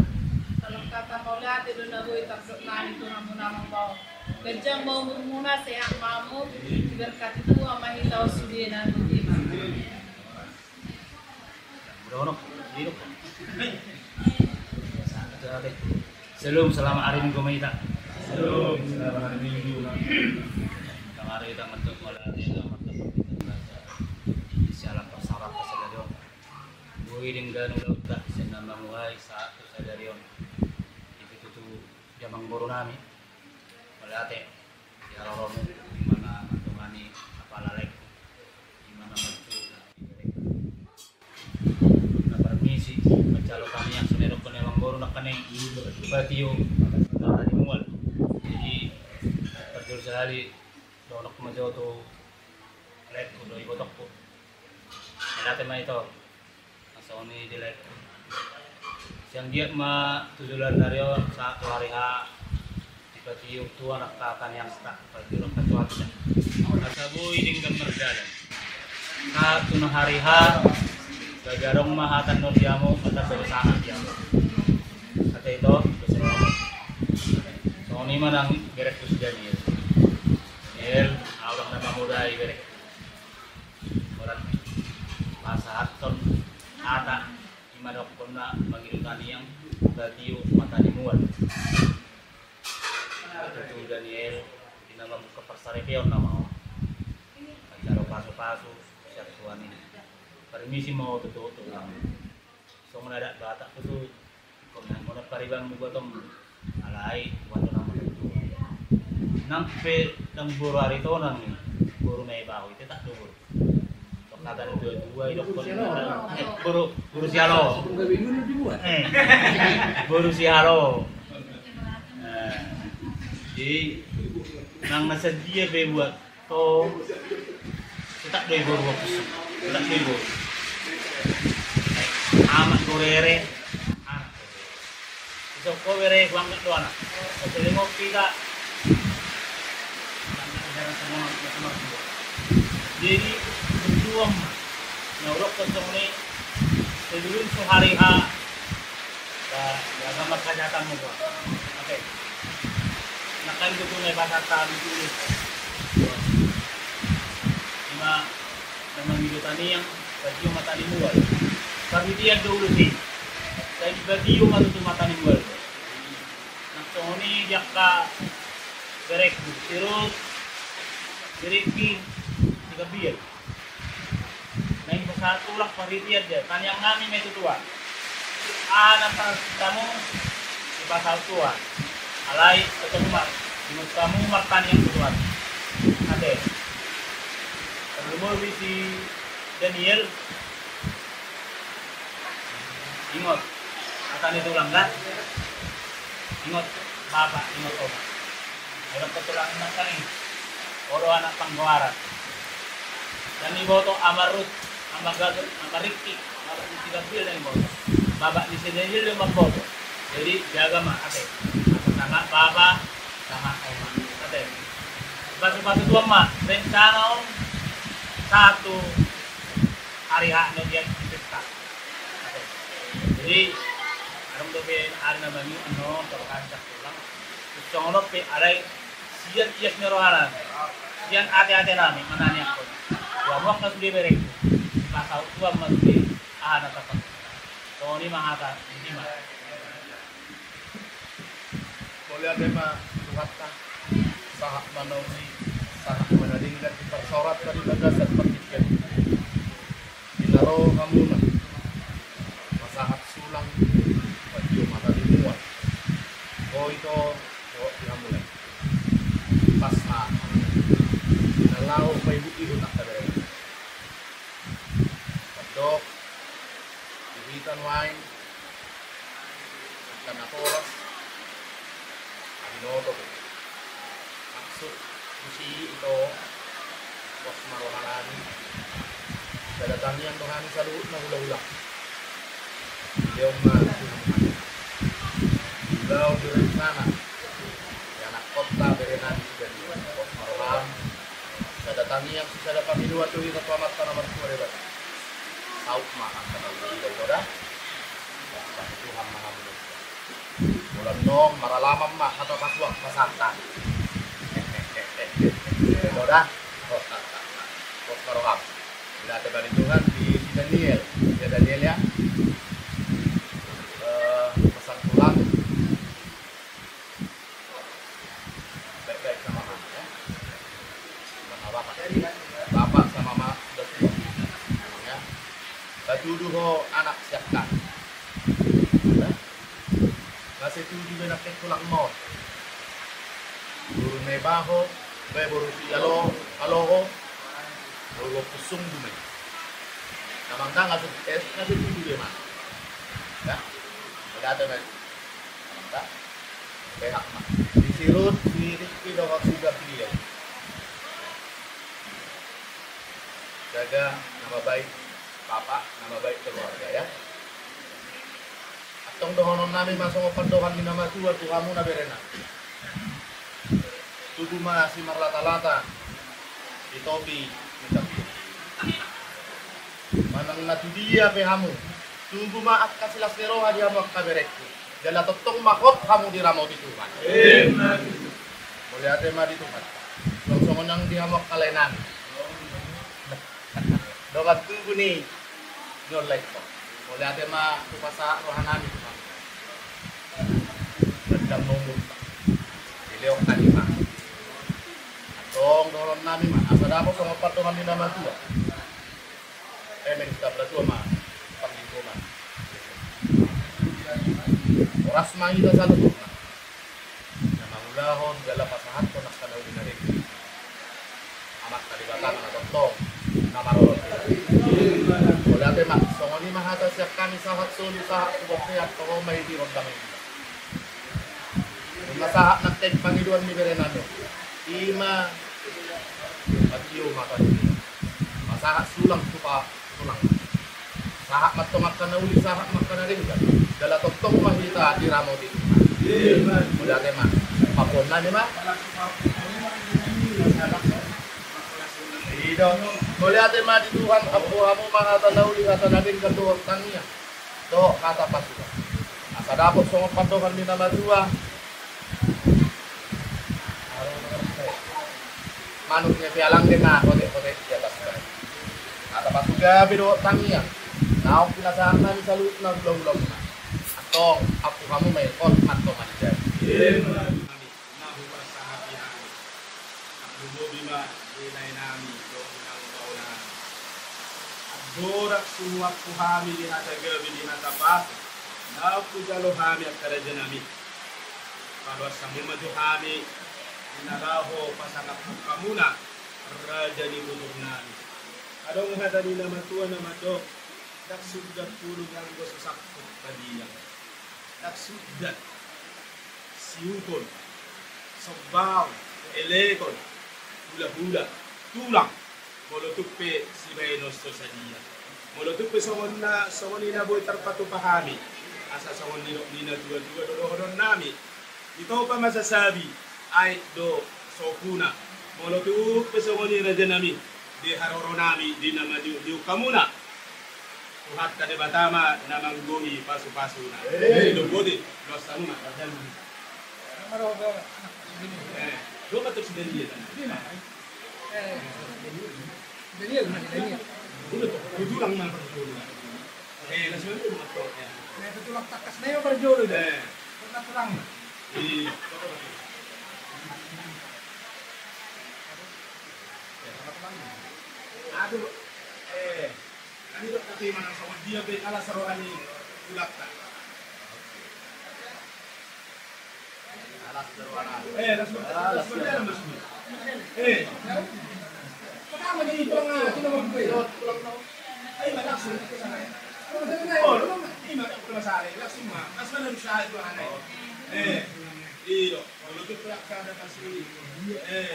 kalau kata maulah tidur nagoy tapdok na itu namu namang bawa kerjang mau muna sehat mamu berkat itu amahitaw sudena dulu Udah ono, hidup. Ada Shalom, selamat hari Minggu Maita. Shalom, selamat hari Minggu. Kamari kita mentuk mulai kita mentuk sialan pasarap pasadarion. Buhi dengan udah senama mulai saat pasadarion. Itu tuh zaman guru nami. Melihat ya romo di mana mantumani apa lalek di mana mercu. Nah permisi mencalo kami yang senerok penewang guru nak kene batio tadi mual. Jadi terjul sekali donok majo tu lek udah ibotok po. Nanti mah itu asoni jelek. Siang dia mah tujuan dari saat hari ha tiba-tiba tua anak kakan yang tak terjuluk kecuali. Asabu iding gambar jalan. Satu hari ha gagarong mahatan nur jamu kata berusaha jamu. Kata itu bersama. Soni manang gerek kusjani. El awak nama muda gerek. Orang masa aton ada imadok puna mengirimkan yang batiu mata dimuat. Itu Daniel dinama buka persarepion nama. Acara pasu-pasu siap tuan ini. Permisi mau tutup. So menadak batak itu kemudian mana paribang buatom alai waktu nama itu. Nang pe nang buru hari itu nang buru mai bau itu tak dulu. Kata dua itu buru sialo. Buru sialo. Jadi nang nasa dia be buat to tak doi buru fokus. Tak doi buru. Amat gorere. Itu ko bere kuang itu anak. Jadi ngopi tak. Jadi berjuang nyorok ke sini sebelum sehari ha jaga kesehatan muka. Oke. Nakan itu tunai pasatan itu. Lima memang hidup tani yang baju mata dimual. Tapi dia dulu sih. Saya baju mata dimual. Nah, ini dia ka berek terus beriki tiga biar. Nah ini satu lah paritian dia. Kan yang kami itu tua. Anak kamu di pasal tua. Alai ketemu mak. Di kamu martan yang kedua. Ada. Sebelum si Daniel. Ingat. Akan itu langgar. Ingat bapak, ingat oma. Ada ketulang makan ini. Oro anak panggawaran. Dan ibu to amarut, amagagot, amariki, tiga bil yang boto. Babak di sini dia lima boto. Jadi jaga mak ate. Sama baba, sama oma ate. Batu-batu tua mak. Rencana satu hari hak no dia kita. Ate. Jadi arung to be hari na banyu ano terkancak tulang. Congolot pe arai siat ias nerohana. Sian ate-ate nami manani ako. Wawak na sudah berek. Pasal tua masih anak apa. So ini mahata ini mah. Boleh ada mah tuhatna sahak manawi sahak manadingkan persorat dari bagasan pertikan. Dinaro kamuna. Masahat sulang baju mata dimuat. Oh itu dihamulai. Pasna. Nalau kay ibu tak ada. Padok. Dihitan wine. Karena oras. Abinoto. Maksud kusi itu pos marohanani. Dadatang yang rohani sa luhut na hula-hula. Beliau mah Beliau di sana. Anak kota berenan dan pos marohan. Datangi yang susah dapat dua tuh itu amat nomor 2 debat. Tahu makan kalau tidak bodoh. Tuhan maha menentukan. Bulan dong maralama mah atau pasuak pasatan. Bodoh. Pos maroham. Bila ada Tuhan di Daniel. Ya Daniel ya. Pesan pulang Ramon. Buru Nebaho, Buru Yalo, Aloho, Buru Pusung Dume. Namang dah ngasih tujuh dia mah. Ya, ada men. Tak, pihak mah. Disirut, Rizky doang sudah pilih. Jaga nama baik Bapak, nama baik keluarga ya. Atong dohonon nami masuk pandohan di nama Tuhan Tuhanmu na berena. Tubuh masih marlata-lata di topi minta. Manang natu dia pehamu. Tubuh maat kasilas neroha dia mak kaberekku. Jala totong makot kamu diramau di Tuhan. Amen. Boleh ada mah di Tuhan. Langsung nang dia mak kalenan. Dogat tubuh nih. Nyolek kok. Boleh ada mah kupasa rohanami Tuhan. Berdam nomor. Dileok kanima. Atong doron nami mah. Asal ako sa patuhan ni nama tua. Kita berdua mah. Pagingko mah. Oras mah kita sa lutut na. Namangulahon, gala pasahat ko nakanaw din na rin. Amat kalibatan na doktong. Namarolot. Wala tayo mak. So ngoni mahata siya kami sa hatsuli sa kubokriat ko may dirong kami. Kung nasahat nagteg Panginoon ni Berenado. Ima pagyo makadili. Masahat sulang tupa sulang. Sahat matungak ka na uli sahat makanaring ka. Dala toktong mahita diramo dito. Wala tayo mak. Papon na ni ma. Ida, boleh ate mah di Tuhan, kamu mga tanauli kata naging katuwag tangnya. Do kata pasuka. Asa dapat song patuhan ni nama dua. Manuknya pialang din na kote di atas bahay. Kata pasuka bido tangnya. Naok pinasahan namin sa lut na ulong-ulong na. Atong, ako kamu may kon atong manjan. Amen. Ilay namin doon ng kaulan. At dorak sumuwak po kami din at agabi din at apas. Napugalo kami at karadya namin. Para sa mumado kami, inaraho pasangap po kamuna. Radya ni Budog namin. Adong hadali naman tuwa naman do. Naksugdat pulog ang gusto sa pagpadilang. Naksugdat. Siutol. Sobaw. Elekon. Hula-hula, tulang, molotupe si Benos to sa dia. Molotupe sa nina boy tarpatupahami. Asa sa nina dua doon nami. Ito pa masasabi ay do sokuna. Molotupe sa nina nami. Di haroro nami, di naman di kamuna. Tuhat ka diba tama na manggohi pasu-pasu na. Dugodi, los tanuma. Doon ka si Daniel. Daniel. Tulang man pagtulang. Langsung itu motor. Tulang takas na yung berjolo deh. Tulang. Aduh. Kami dok tapi mana sama dia be ala sarorani tulak ta. Pertama jadi tulang tulang ay malakas. Oh, ini mak masari, langsung mah. Asal na siya ito anay. Iyo, lutut tulak kada kasi.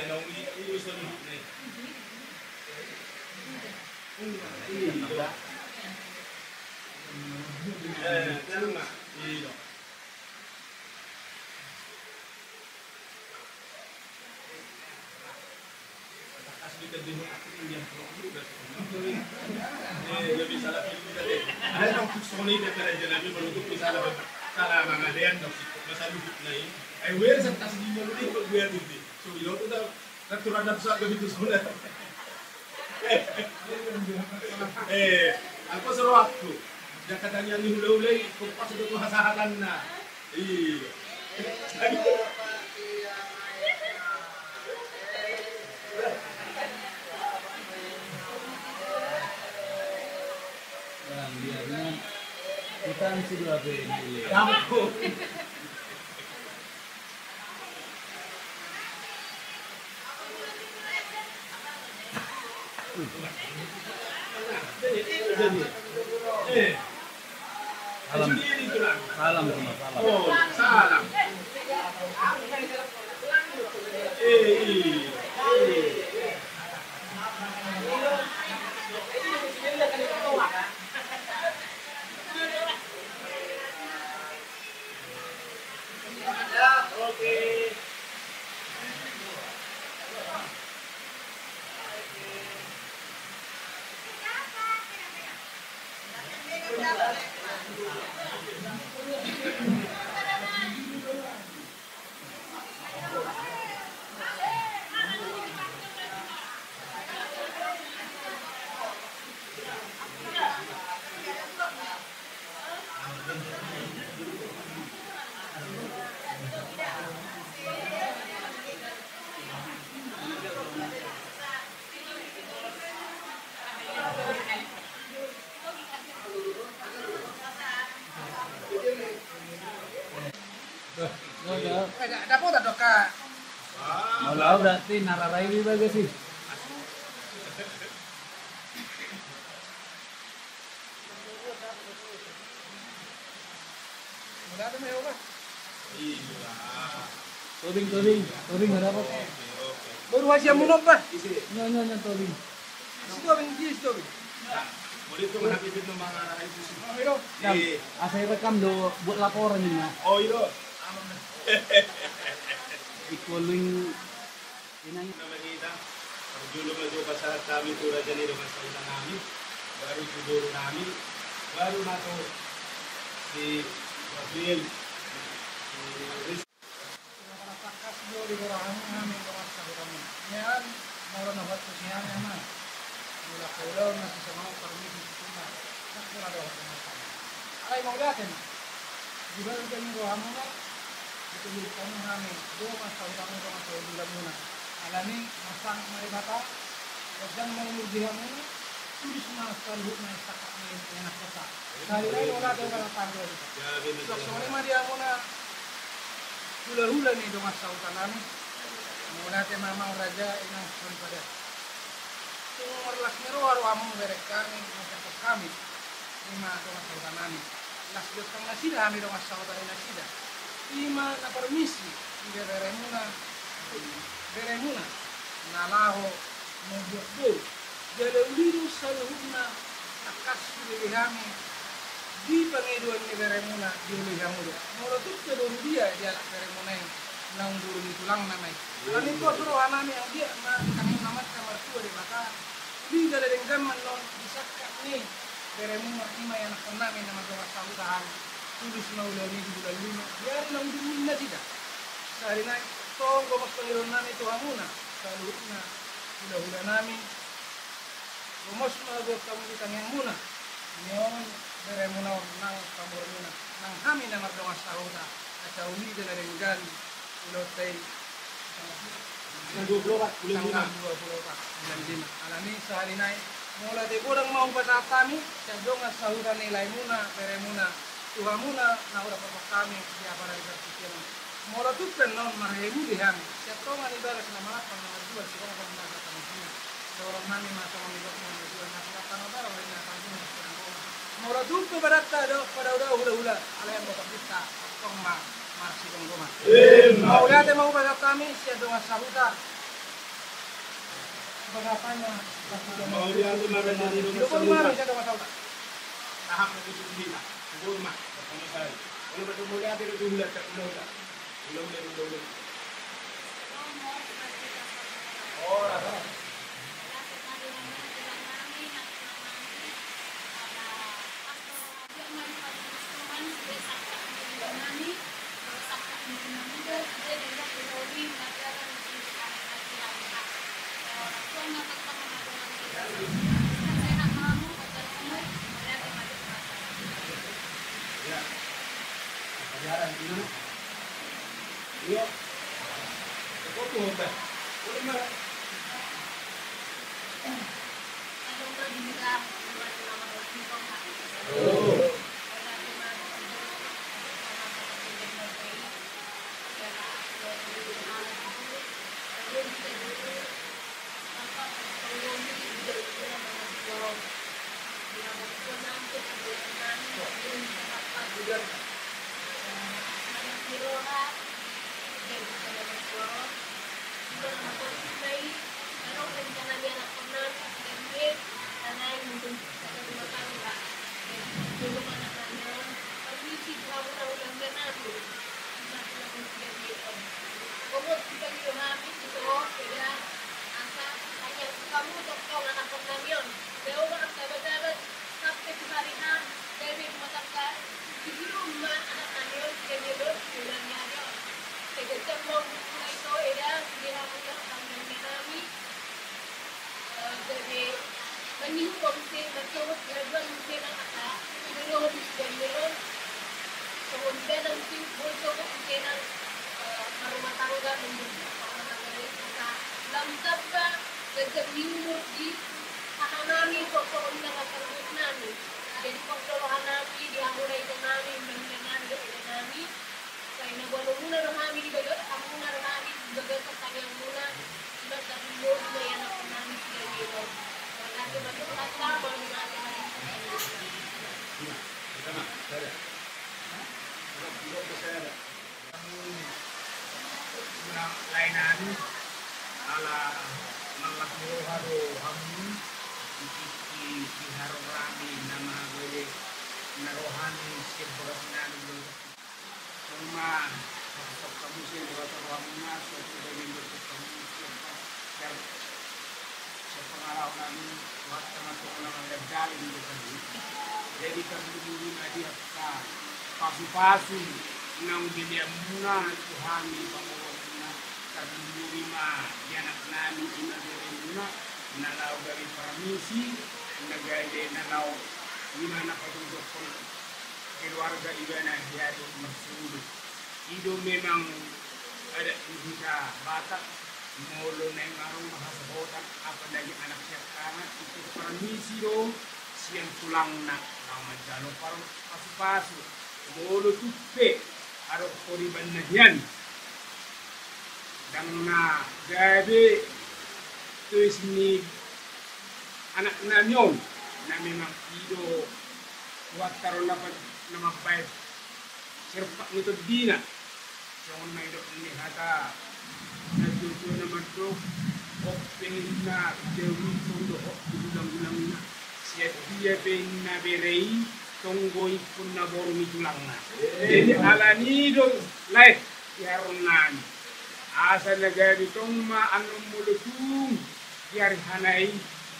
Nung iyo sa lutut na. Tama. Iyo. Lebih salah pilih tadi. Ada yang kusoni dan kerja nabi menutup salah mga lian dok masa lubuk na ini. Ay wear sa tas di mo ni pag wear dito. So ilo to daw natural na sa gabi to sula. Ako sa roakto. Jakatanya ni hulay kung pasok to hasahatan na. Kita mesti dua beli. Kamu. Salam. Salam sama salam. Oh, salam. Dapat tak doka? Malah berarti nararai di bagus sih. Mula tu meh apa? Tobing ada apa? Baru hasil munop bah. Nyonya tobing. Situ abang kis tu. Boleh tu menghapit ng mga itu sih. Pero Saya rekam do buat laporan ini na. Oh, itu. Ikuling inang Nama kita, perjulung aja pasal kami tu raja ni dengan saudara kami, baru tidur kami, baru masuk si Wasil, si takas do di orang kami orang kami. Yan, mau na buat kusian na. Mula pulau nasi sama permisi itu na. Tak pernah ada orang. Alay mau datin. Juga kami rohamu na. Itu kami kami. Dua mas kami orang saudara muna. Alani masang mai bata. Dan mau murjihamu. Tulis mas kalau na saka ni enak kota. Hari ini orang ada orang panggil. So sore dia muna. Hula-hula ni do mas saudara kami. Mula te mama raja inang sun pada. Kung marlas ni roar among berek kami masakot kami. Lima do mas saudara kami. Las do kang nasida kami do mas saudara nasida. Lima na permisi beremuna nalaho mobuo jale uliru saluhuna akas dilihami di pangeduan ni beremuna di ulihamu moro tutte do dia dia beremuna nang dulu ni tulang namai kan itu suruh anami yang dia kami namat kamar tua di mata di jale dengan non bisa ni beremuna ima yang kami nama doa saludahan tulis na ulani di bulan lima biar nang dumin na tidak sehari naik tong gomas pangiron namin ito hamuna salut na hula-hula namin gomos na agad kami kitang yang muna nyon bere muna nang kamur muna nang kami na magdawas sa huda at sa uli na ringan ulotay Nang 20 kat, tanggal 20 kat bulan lima alani sehari naik mula di kurang mau pasal kami sa dongas sa huda nilai muna bere muna Tuhan muna na ura pa kami di apara di berpikir. Mora tu non marhemu dihan. Siapa ngani balas na malak pang dua si kong pang nasa kami. Dorong nami masa kami dok na dua na kala tanah bara wala na kami na kong. Mora tu ke barata do pada hula-hula. Ala yang bapak kita kong marsi kong goma. Mau lihat mau pada kami sia do sabuta. Bagapanya mau dia tu makan dari rumah Doko di mana sia do sabuta. tahap na gusto nila. Rumah, sama sekali. Kalau betul boleh ada itu ulat tak ulat. Ulat. Oh, ada. Iya. Kok tuh mbak? Boleh mbak? Oh. Menurut kita kami itu beda asa hanya kamu dokter anak penamion. Jauh orang sahabat-sahabat sampai kemarin dari rumah tangga di rumah anak namion jadi bulannya ada. Tegak mau mulai itu ada dia punya kami kami jadi mending komisi mencoba gerakan mungkin anak belum dan belum kemudian nanti boleh mungkin rumah tangga menjadi rumah tangga kita lantap sejak minggu di hanami pokok undang akan nami jadi pokok hanami diamulai itu nami mendengar itu nami saya nak buat mula rohani di bagian kamu rohani bagian pertanyaan mula sudah terlibat dengan yang nak nami sudah gitu nanti masuk kata baru nanti lainan ala malakmu haro hamu di haro rami nama gue narohani sirborasinan rumah sok kamu sih berapa ruangnya suatu dari bentuk kamu siapa sepengalaman buat termasuk orang yang gali di sini jadi kamu ini dia pasu-pasu nang dia muna Tuhani pamawagna kadulima yanak nami ina muna nalaw dari permisi nagay nalaw lima na patungkol keluarga ibana diado masulud ido memang ada kita batak molo na yung arong mahasabotan apa lagi anak siya kanat itu permisi do siyang tulang na majalo parang pasu-pasu molo tupe aro koriban na yan dan na gabi tuis ni anak namyon na memang ido wataro na mabay sirpak nito dina so na ido ni hata nagtuto naman to open na dewi tondo ulang-ulang na siya dia ben na berei tonggoy pun na borumi tulang na jadi ala nido lai yaron nani asa nagari tong ma anong mulutung yari hanay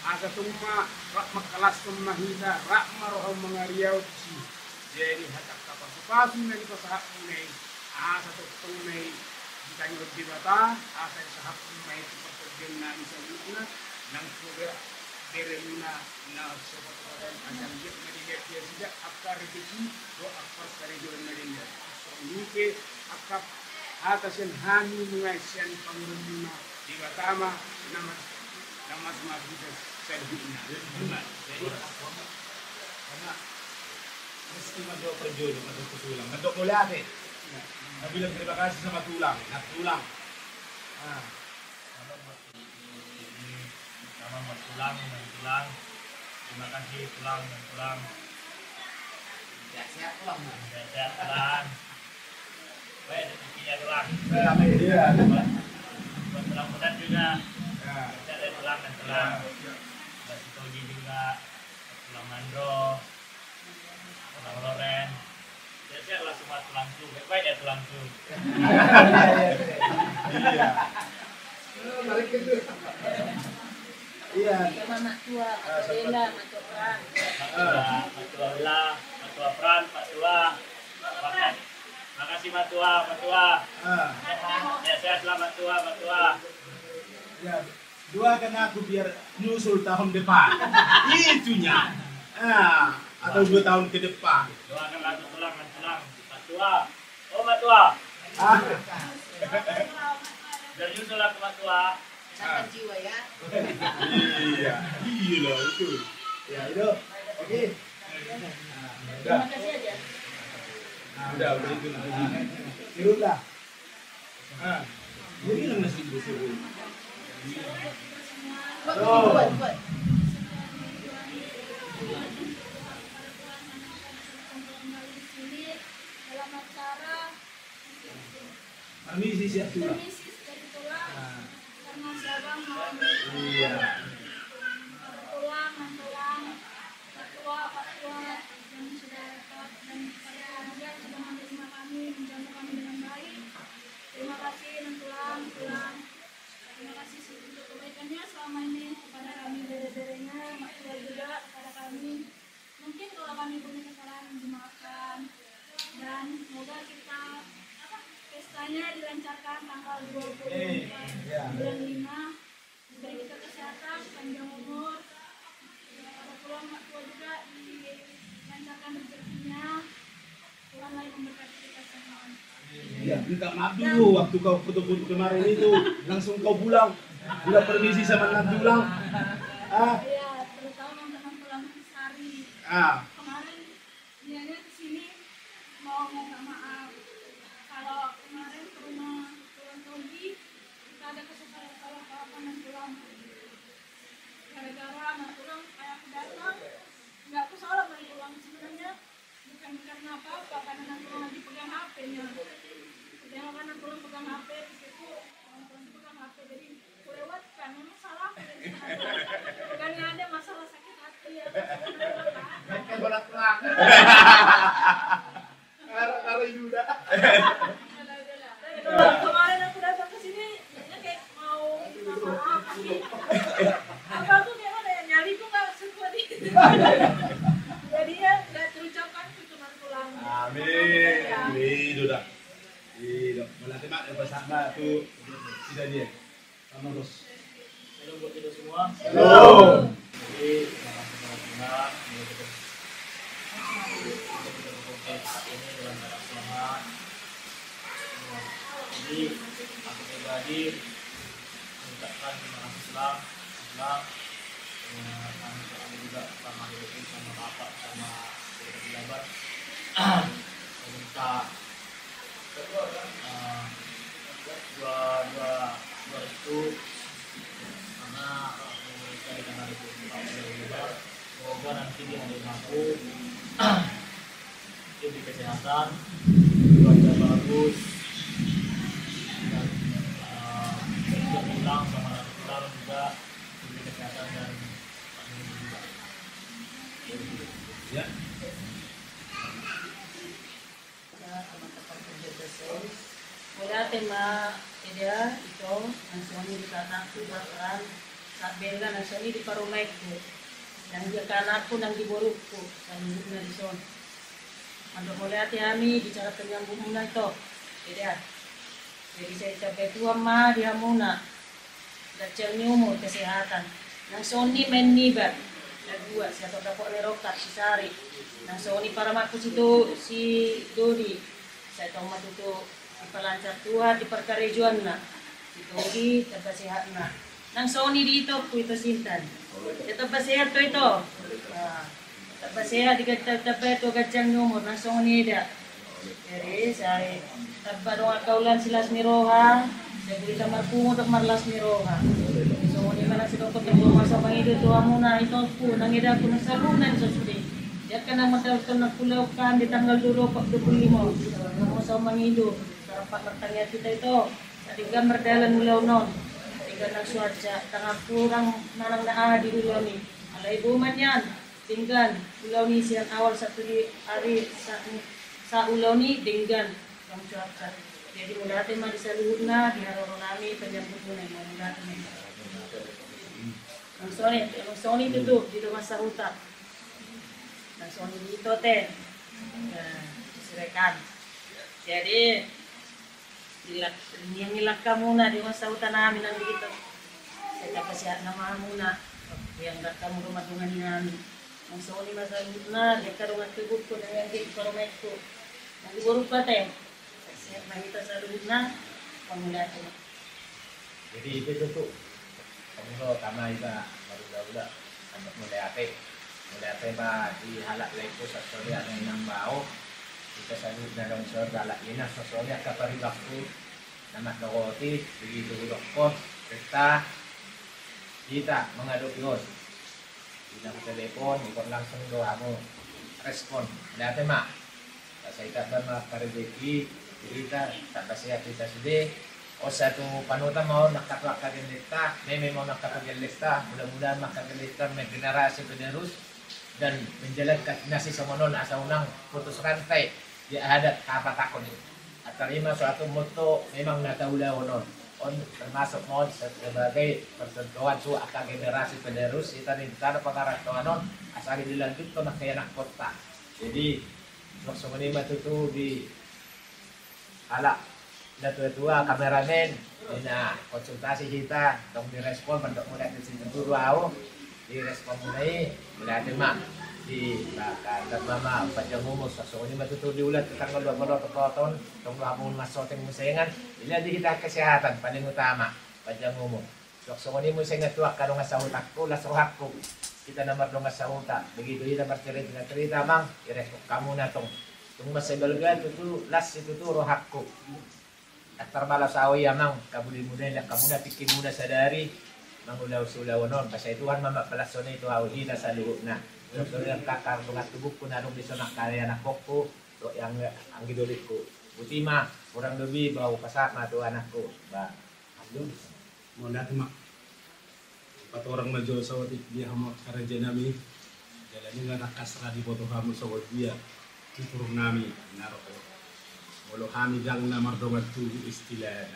asa tong ma rak makalas tong mahita rak marohang mga riyaw si jadi hatak kapasu-pasu na ni pasahap munay asa tong may ditanya di bata asa sahap may pagpagyan na sa luna ng sugar beremuna na sobat akan dia melihat dia tidak akar repeti do akar karejo melihat so ini akap atas yang hani mengasian panguruna di batama nama semua kita sedihnya jadi karena meski mado perjodoh mado kusulang mado mulate bilang terima kasih sama tulang sama tulang dan tulang. Terima kasih tulang dan tulang. sehat tulang Sehat tulang. Baik rezekinya tulang. iya Buat tulang mudan juga. Sehat dari tulang dan tulang. Buat Togi juga. Tulang Mandro. Tulang Loren. Sehat-sehatlah semua tulang su. Baik ya tulang su. iya balik ke dulu iya sama mak tua atau Bella mak tua Pak Tua Bella, Pak Tua Pran, Pak Tua. Makasih Pak Tua. Sehat selamat Tua, Pak Tua. ya doakan aku biar nyusul tahun depan itunya atau 2 tahun ke depan Doakan lagu tulang dan tulang. Pak Tua. Oh Pak Tua. Biar nyusul aku Pak Tua. sama jiwa ya iya loh itu ya itu oke terima kasih aja udah itu irut lah jadi bilang nasi busuk buat dalam acara permisi siap tulang permisi dari tulang karena siabang mau iya tulang patua yang sudah dapat dan pada dia sudah menerima kami menjamu kami dengan baik terima kasih tulang sederhana maksudnya juga kepada kami. Mungkin kalau kami punya kesalahan dimaafkan, dan semoga kita pestanya dilancarkan tanggal 24 bulan 5, diberi kita kesehatan, panjang umur, pada pulang mak tua juga dilancarkan rezekinya, Tuhan lagi memberkati kita semua. Ya, minta maaf dulu waktu kau foto-foto kemarin itu, langsung kau pulang, udah permisi sama anak pulang. Iya, terutama teman pulang Sari. Kemarin dianya kesini mau minta maaf. Kalau kemarin ke rumah Tuan Togi, kita ada kesalahan dan pulang. Gara-gara anak pulang, kayak aku datang, nggak aku salah balik pulang sebenarnya. Bukan karena apa-apa, karena anak pulang lagi pegang HP-nya. Yang anak pulang pegang HP, itu orang pulang pegang HP, jadi kelewatkan. Memang salah aku dari sana. Bukannya ada masalah sakit hati ya. Kan bolak pelang. Karena itu udah. Kemarin aku datang ke sini, kayak mau minta maaf, tapi apa aku kayak mana ya, nyali tuh nggak sekuat itu. Jadi ya nggak terucapkan itu cuma pulang. Amin, udah. Iya, melatih mak yang bersama tuh sudah dia. Sama terus. Halo buat kita semua. Halo. Jadi terima kasih kepada Tuhan, ini dalam keadaan sehat. Jadi aku pribadi mengucapkan terima kasih Islam, kami juga sama diri sama bapak sama pejabat meminta dua itu karena mereka di tanggal 24 semoga nanti di hari Rabu diberi kesehatan, cuaca bagus, dan bisa pulang sama anak pulang juga diberi kesehatan dan juga. Ya. Wala tema ida ito ang suami di kanakku bakaran sa belga ng suami di parumay ko yang dia kanakku nang diborukku sa luluk na dison. Ando mulai hati-hati bicara penyambung muna ito. Ida. Jadi saya capai tua ma dia muna. Dacel ni umur kesehatan. Nang Sony main nibat. Dua saya dapat lerokat si Sari. Nang Sony para maku situ si Dodi. Saya tahu matutu dipelancar Tuhan di perkarejuan na. Ditogi terpasehat na. Nang Sony dito ku itu sintan. Terpasehat to ito. Terpasehat di kata to gacang numur nang Sony ida. Jadi saya tabbarong kaulan silas miroha. Saya beri kamar pungo dak marlas miroha. Sony mana si dokter tunggu masa mangido to amuna ito ku nang ida ku nang salunan sa sudi. Dia kena mendaftar nak pulau kan di tanggal 25. Mau sama mangido. Rapat bertanya kita itu. Tadi kan berdalan pulau non. Tiga nak cuaca. Tengah kurang nanang naa di pulau ni. Ada ibu manyan. Tinggal pulau ni siang awal satu hari sa pulau ni tinggal yang cuaca. Jadi mulai mah disaluhur na di haroro nami penyambut mulai mulai. Ang Sony duduk di rumah sahutan. Langsung dito teh sirekan. Jadi nilak kamu na di masa hutan namin ang dito. Saya kapasihat nama muna yang dak kamu rumah dungan namin. Ang Sony masa na di karungan tubuk ko na yang di parumek ko. Ang buruk pa teh. Saya mahita sa lubog na pamula ko. Jadi itu tuh kamu kama iba baru sampai mulai ape. Mulai apa di halak leko sa sorya ng nang bao kita salut na lang sa halak ina sa sorya kapari bakto namat roti begitu dokos kita mengaduk yos bilang telepon ikon langsung doa mo respon ada tema saya kata mah rezeki kita tak kasih kita sudah o satu panutan mau nakatwakagan lista meme mau nakatwakagan lista mudah-mudahan makagan lista may generasi penerus dan menjalankan nasi semonon asa unang putus rantai di adat apa takon at terima suatu moto memang nataula onon o termasuk mod sebagai pertentuan su akan generasi penerus kita di sana pengarah tuanon asal dilanjut tuh nak kayak anak kota. Jadi langsung ini tuh di ala dan tua kameramen nah konsultasi kita dong direspon bentuk mulai di sini dulu direspon mulai terima di dan mama panjang umur ini tuh diulat tentang dua tahun dong lamun masuk teng musengan ini di kita kesehatan paling utama panjang umur ini musengan tuh kadang sahutakku lah sahutakku kita nomor dong sahutak begitu kita bercerita mang irespon kamu natong tung masih belga itu las itu tuh rohakku aktar balas awi amang kabuli muda lah kamu na pikir muda sadari mangulaw sulawonon pasay Tuhan mama palasone itu awi na sa luhut na so yang kakar bunga tubuk ko na nung biso na kaya na koko so yang ang gidulit ko buti ma kurang lebih bawa kasama tu anak ko ba andun mo natin ma patorang medyo sa watik dia hamo karaja nami jalannya nga nakasra di boto hamo sa wadia turun nami naroko walau kami dang na mardongan tu istilah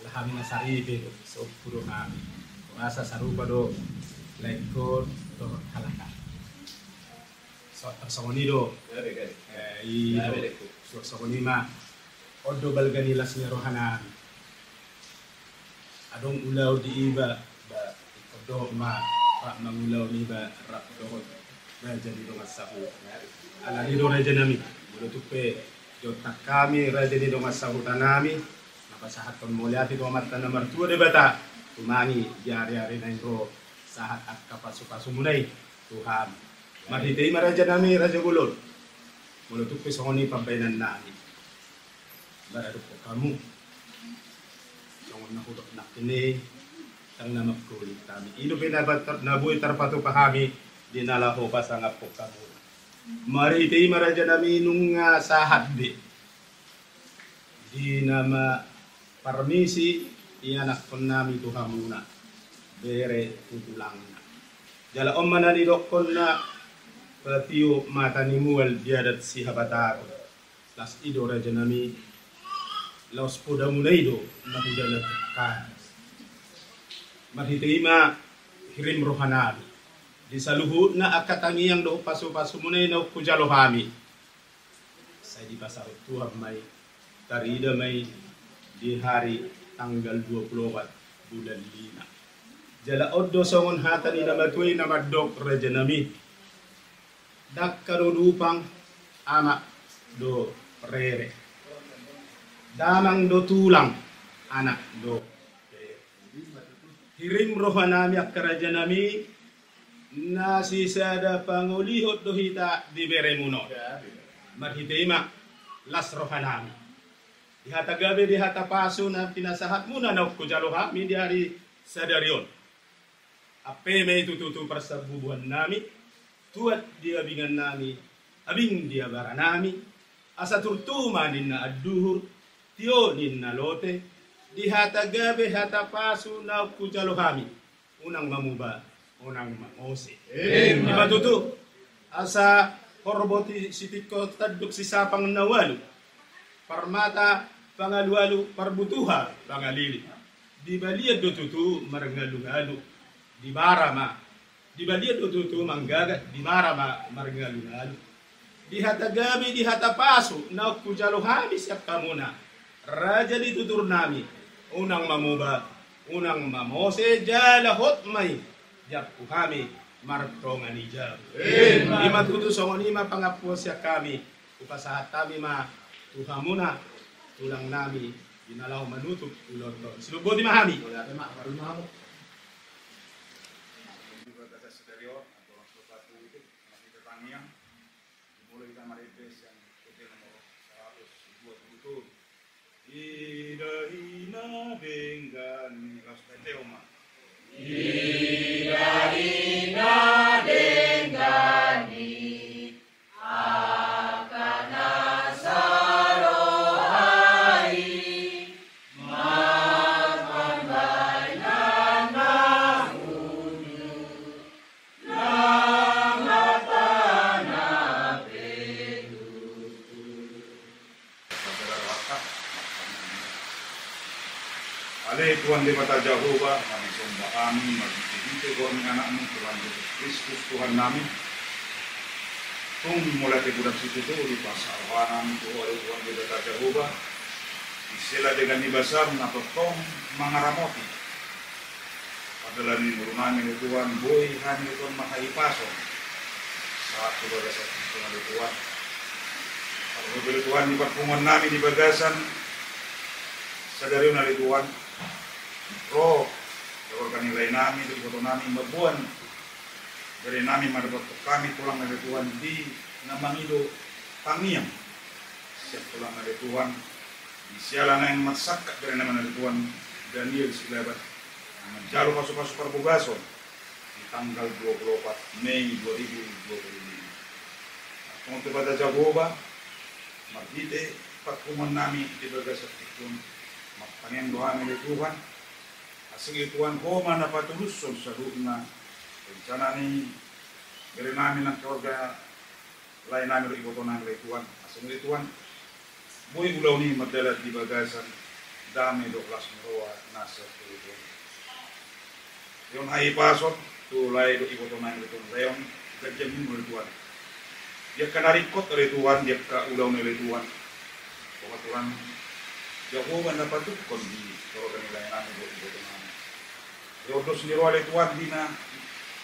alhamdulillah saribe so puro kami kuasa sarupa do lekor do halaka so tersongoni do so songoni ma odo balgani lasnya rohana adong ulau di iba ba ikodo ma pak mangulau ni ba rap do ba jadi do masahu ala ni do raja nami mulo tupe jotak kami raja di dong sahutan nami napasahat kon mulyati do mata na martua de bata tumani jari-jari na indro sahat at kapasu-pasu munay Tuhan mahitay maraja nami raja gulol mulo tupe songoni pambaynan nami barado po kamu songon na hudok na kini tang na magkulit kami ino pinabatot na buhay tarpato pahami dinalaho pasangap po kamu mariti maraja nami nung sahat di nama permisi ianak kon nami Tuhan muna bere tutulang na jala om manani dokon na patio mata ni mual diadat si habataro las ido raja nami los poda munaido mahudala kan marhitima hirim rohanami di saluhut na akatangi yang do pasu-pasu munay na kujalohami saya di pasar Tuhan may tarida may di hari tanggal 24 bulan 5 jala oddo songon hatan ina matuy na maddok raja nami dakkaro dupang ama do rere damang do tulang anak do hirim rohanami akkaraja nami nasi sada pangulihot do hita di beremuno marhitema las rohanami di hata gabe di hata paso na pinasahat muna na kujaluha mi di hari sadarion ape may tututu persabubuan nami tuat dia bingan nami abing dia baranami asa turtuma ninna adduhur tio ninna lote di hata gabe hata paso na kujaluhami unang mamuba unang maose. Di matutu asa korboti sitiko taduk si sapang nawalu parmata pangalualu parbutuha pangalili di baliad do tutu marangalu-ngalu di barama di baliad do tutu manggaga di barama marangalu-ngalu di hata gabi di hata paso na kujalo habis yak kamuna raja ditutur nami unang mamuba unang mamose jala hotmay Japu kami martongan ijab. Lima tutu songon lima pangapos ya kami upasahat kami ma Tuhan muna tulang nami dinalaw manutup ulot to. Silubo di mahami. Wala ta ma baru mahamo. Di kota Sudaryo atau sesuatu itu masih tertangiang dimulai kita marites yang hotel nomor 100 Ida ina dengan Raspeteo ma. Ida dengani akan asarohai makan bainan nahudu nama tanah pedutu. Ale Tuhan di mata Jehovah, kami sembah kami, magiging kami anakmu Tuhan Yesus Kristus Tuhan namin. Kung mulai ke budak situ tu di pasawanan tu oleh Tuhan di mata Jehovah, istilah dengan ibasar natotong mangaramoti. Padahal ni murunami ni Tuhan, boy hani ni Tuhan makaipason. Saat tu bagasan Tuhan di Tuhan. Kalau boleh Tuhan di perpungan nami di bagasan, sadari na Tuhan. Roh, keluarga nilai nami, dari foto nami mabuan, dari nami madapat kami tulang dari Tuhan di namang ido tangiam. Siap tulang dari Tuhan, isialah na yang masakat dari nama dari Tuhan Daniel Silabat. Menjalo pasok-pasok perbugason di tanggal 24 Mei 2025. Kung pada Jehovah, magdite patkuman nami di bagasat Tuhan, magpangen doa dari Tuhan. Sige Tuhan ko mana patuluson sa doon na rencana ni dari namin ng keluarga lain namin iboto namin kay Tuhan. Sige Tuhan, buhay ulaw ni madalat di bagasan dami do kelas meroa nasa Tuhan. Yung haipasok tulay do iboto namin kay Tuhan. Layon gagyamin mo Tuhan. Dia ka narikot kay Tuhan, dia ka ulaw ni Tuhan. Tuhan Jehovah na patukon di keluarga nila namin do iboto namin. Yodos ni Roale Tuhan di na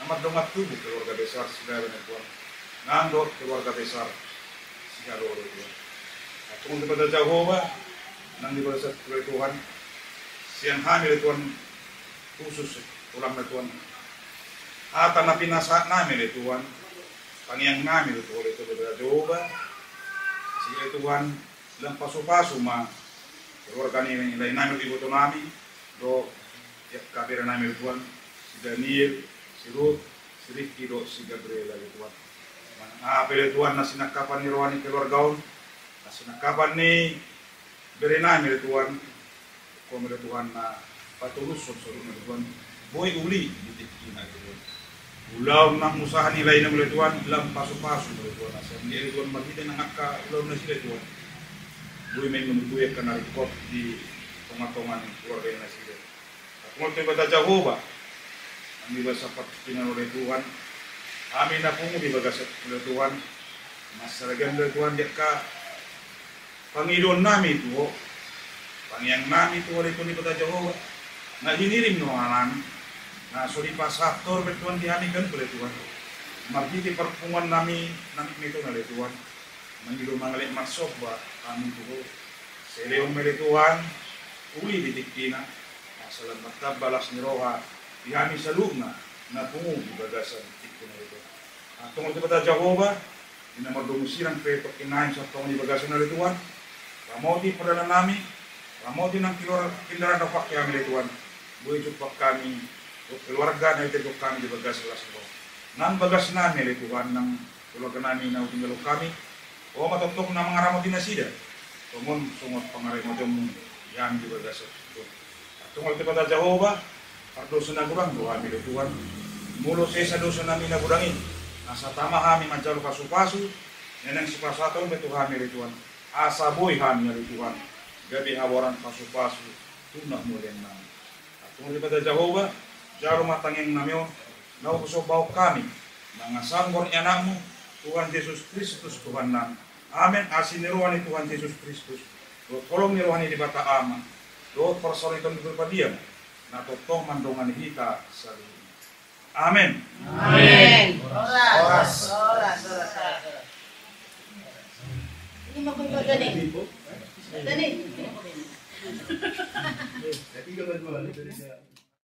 amat-amat tubuh keluarga besar segala Tuhan. Nandot keluarga besar segala Tuhan. Kung kepada Jehovah nang dibalas oleh Tuhan, siang hamil Tuhan khusus ulang Tuhan. Ata na pinasa namin Tuhan, pangyang namin oleh kepada Jehovah. Sige Tuhan, lang paso-paso ma keluarga nilai namin iboto namin do ya kabir namin Tuhan, si Daniel, si Ruth, si Ricky, si Gabriela Tuhan. Apel Tuhan na sinakapan ni Rohani keluargaon, na sinakapan ni Berenami Tuhan, kung Tuhan na patuluson sa Tuhan, boy uli ditikin na Tuhan. Ulaw ng usaha nilay na mula Tuhan, ilang paso-paso mula Tuhan. Sa hindi Tuhan magiging ng ulaw na sila Tuhan. Boy may numutuyak ka na rikot di tungatungan ng keluarga na sila. Kung ito Jehovah, ang ibasa pagkinan oleh Tuhan, amin na po di bagasat oleh Tuhan, masaragan oleh Tuhan, dia ka Panginoon namin ito, Pangyang namin ito oleh Tuhan ibasa Jehovah, na hinirim no namin, na sulipas aktor oleh Tuhan dihanikan oleh Tuhan, magiging perpungan namin ito oleh Tuhan, mangilo mangalik masobba, kami ito, seleong oleh Tuhan, uli ditikina, salamat ka balas ni Roha ihami sa lugna na pungo di bagasan ito na ito. Tungkol kepada Jehovah, inamadumusiran peto kinahin sa tungkol di bagasan na Tuhan, ramoti padala namin, ramoti ng kindaran na pakya kami Tuhan, buhay jupak kami, keluarga na ito kami di bagasan las ito. Nang bagas namin Tuhan, ng keluarga namin na tinggal kami, o matutok na mga ramoti na sida, tungon sungot pangaray mo dyan ihami di bagasan ito. Tungkol kepada Jehovah, pardosa na kurang doa kami Tuhan. Mulo sa dosa namin na kurangin. Nasa tama kami manjalo kasupaso, nenang sipasaton beto kami Tuhan. Asa boy kami Tuhan. Gabi hawaran kasupaso, tunah mulen na. Tungkol kepada Jehovah, jaro matangeng namyo, naukusobaw kami. Nangasanggor anakmu, Tuhan Yesus Kristus Tuhan namin. Amen. Asin niruan ni Tuhan Yesus Kristus. Tolong niruan ni bata ama. Doon persalitan berpadiam, na totong mandongan kita selalu. Amin. Amin. Oras. Ini mau kumpul Dani. Dani.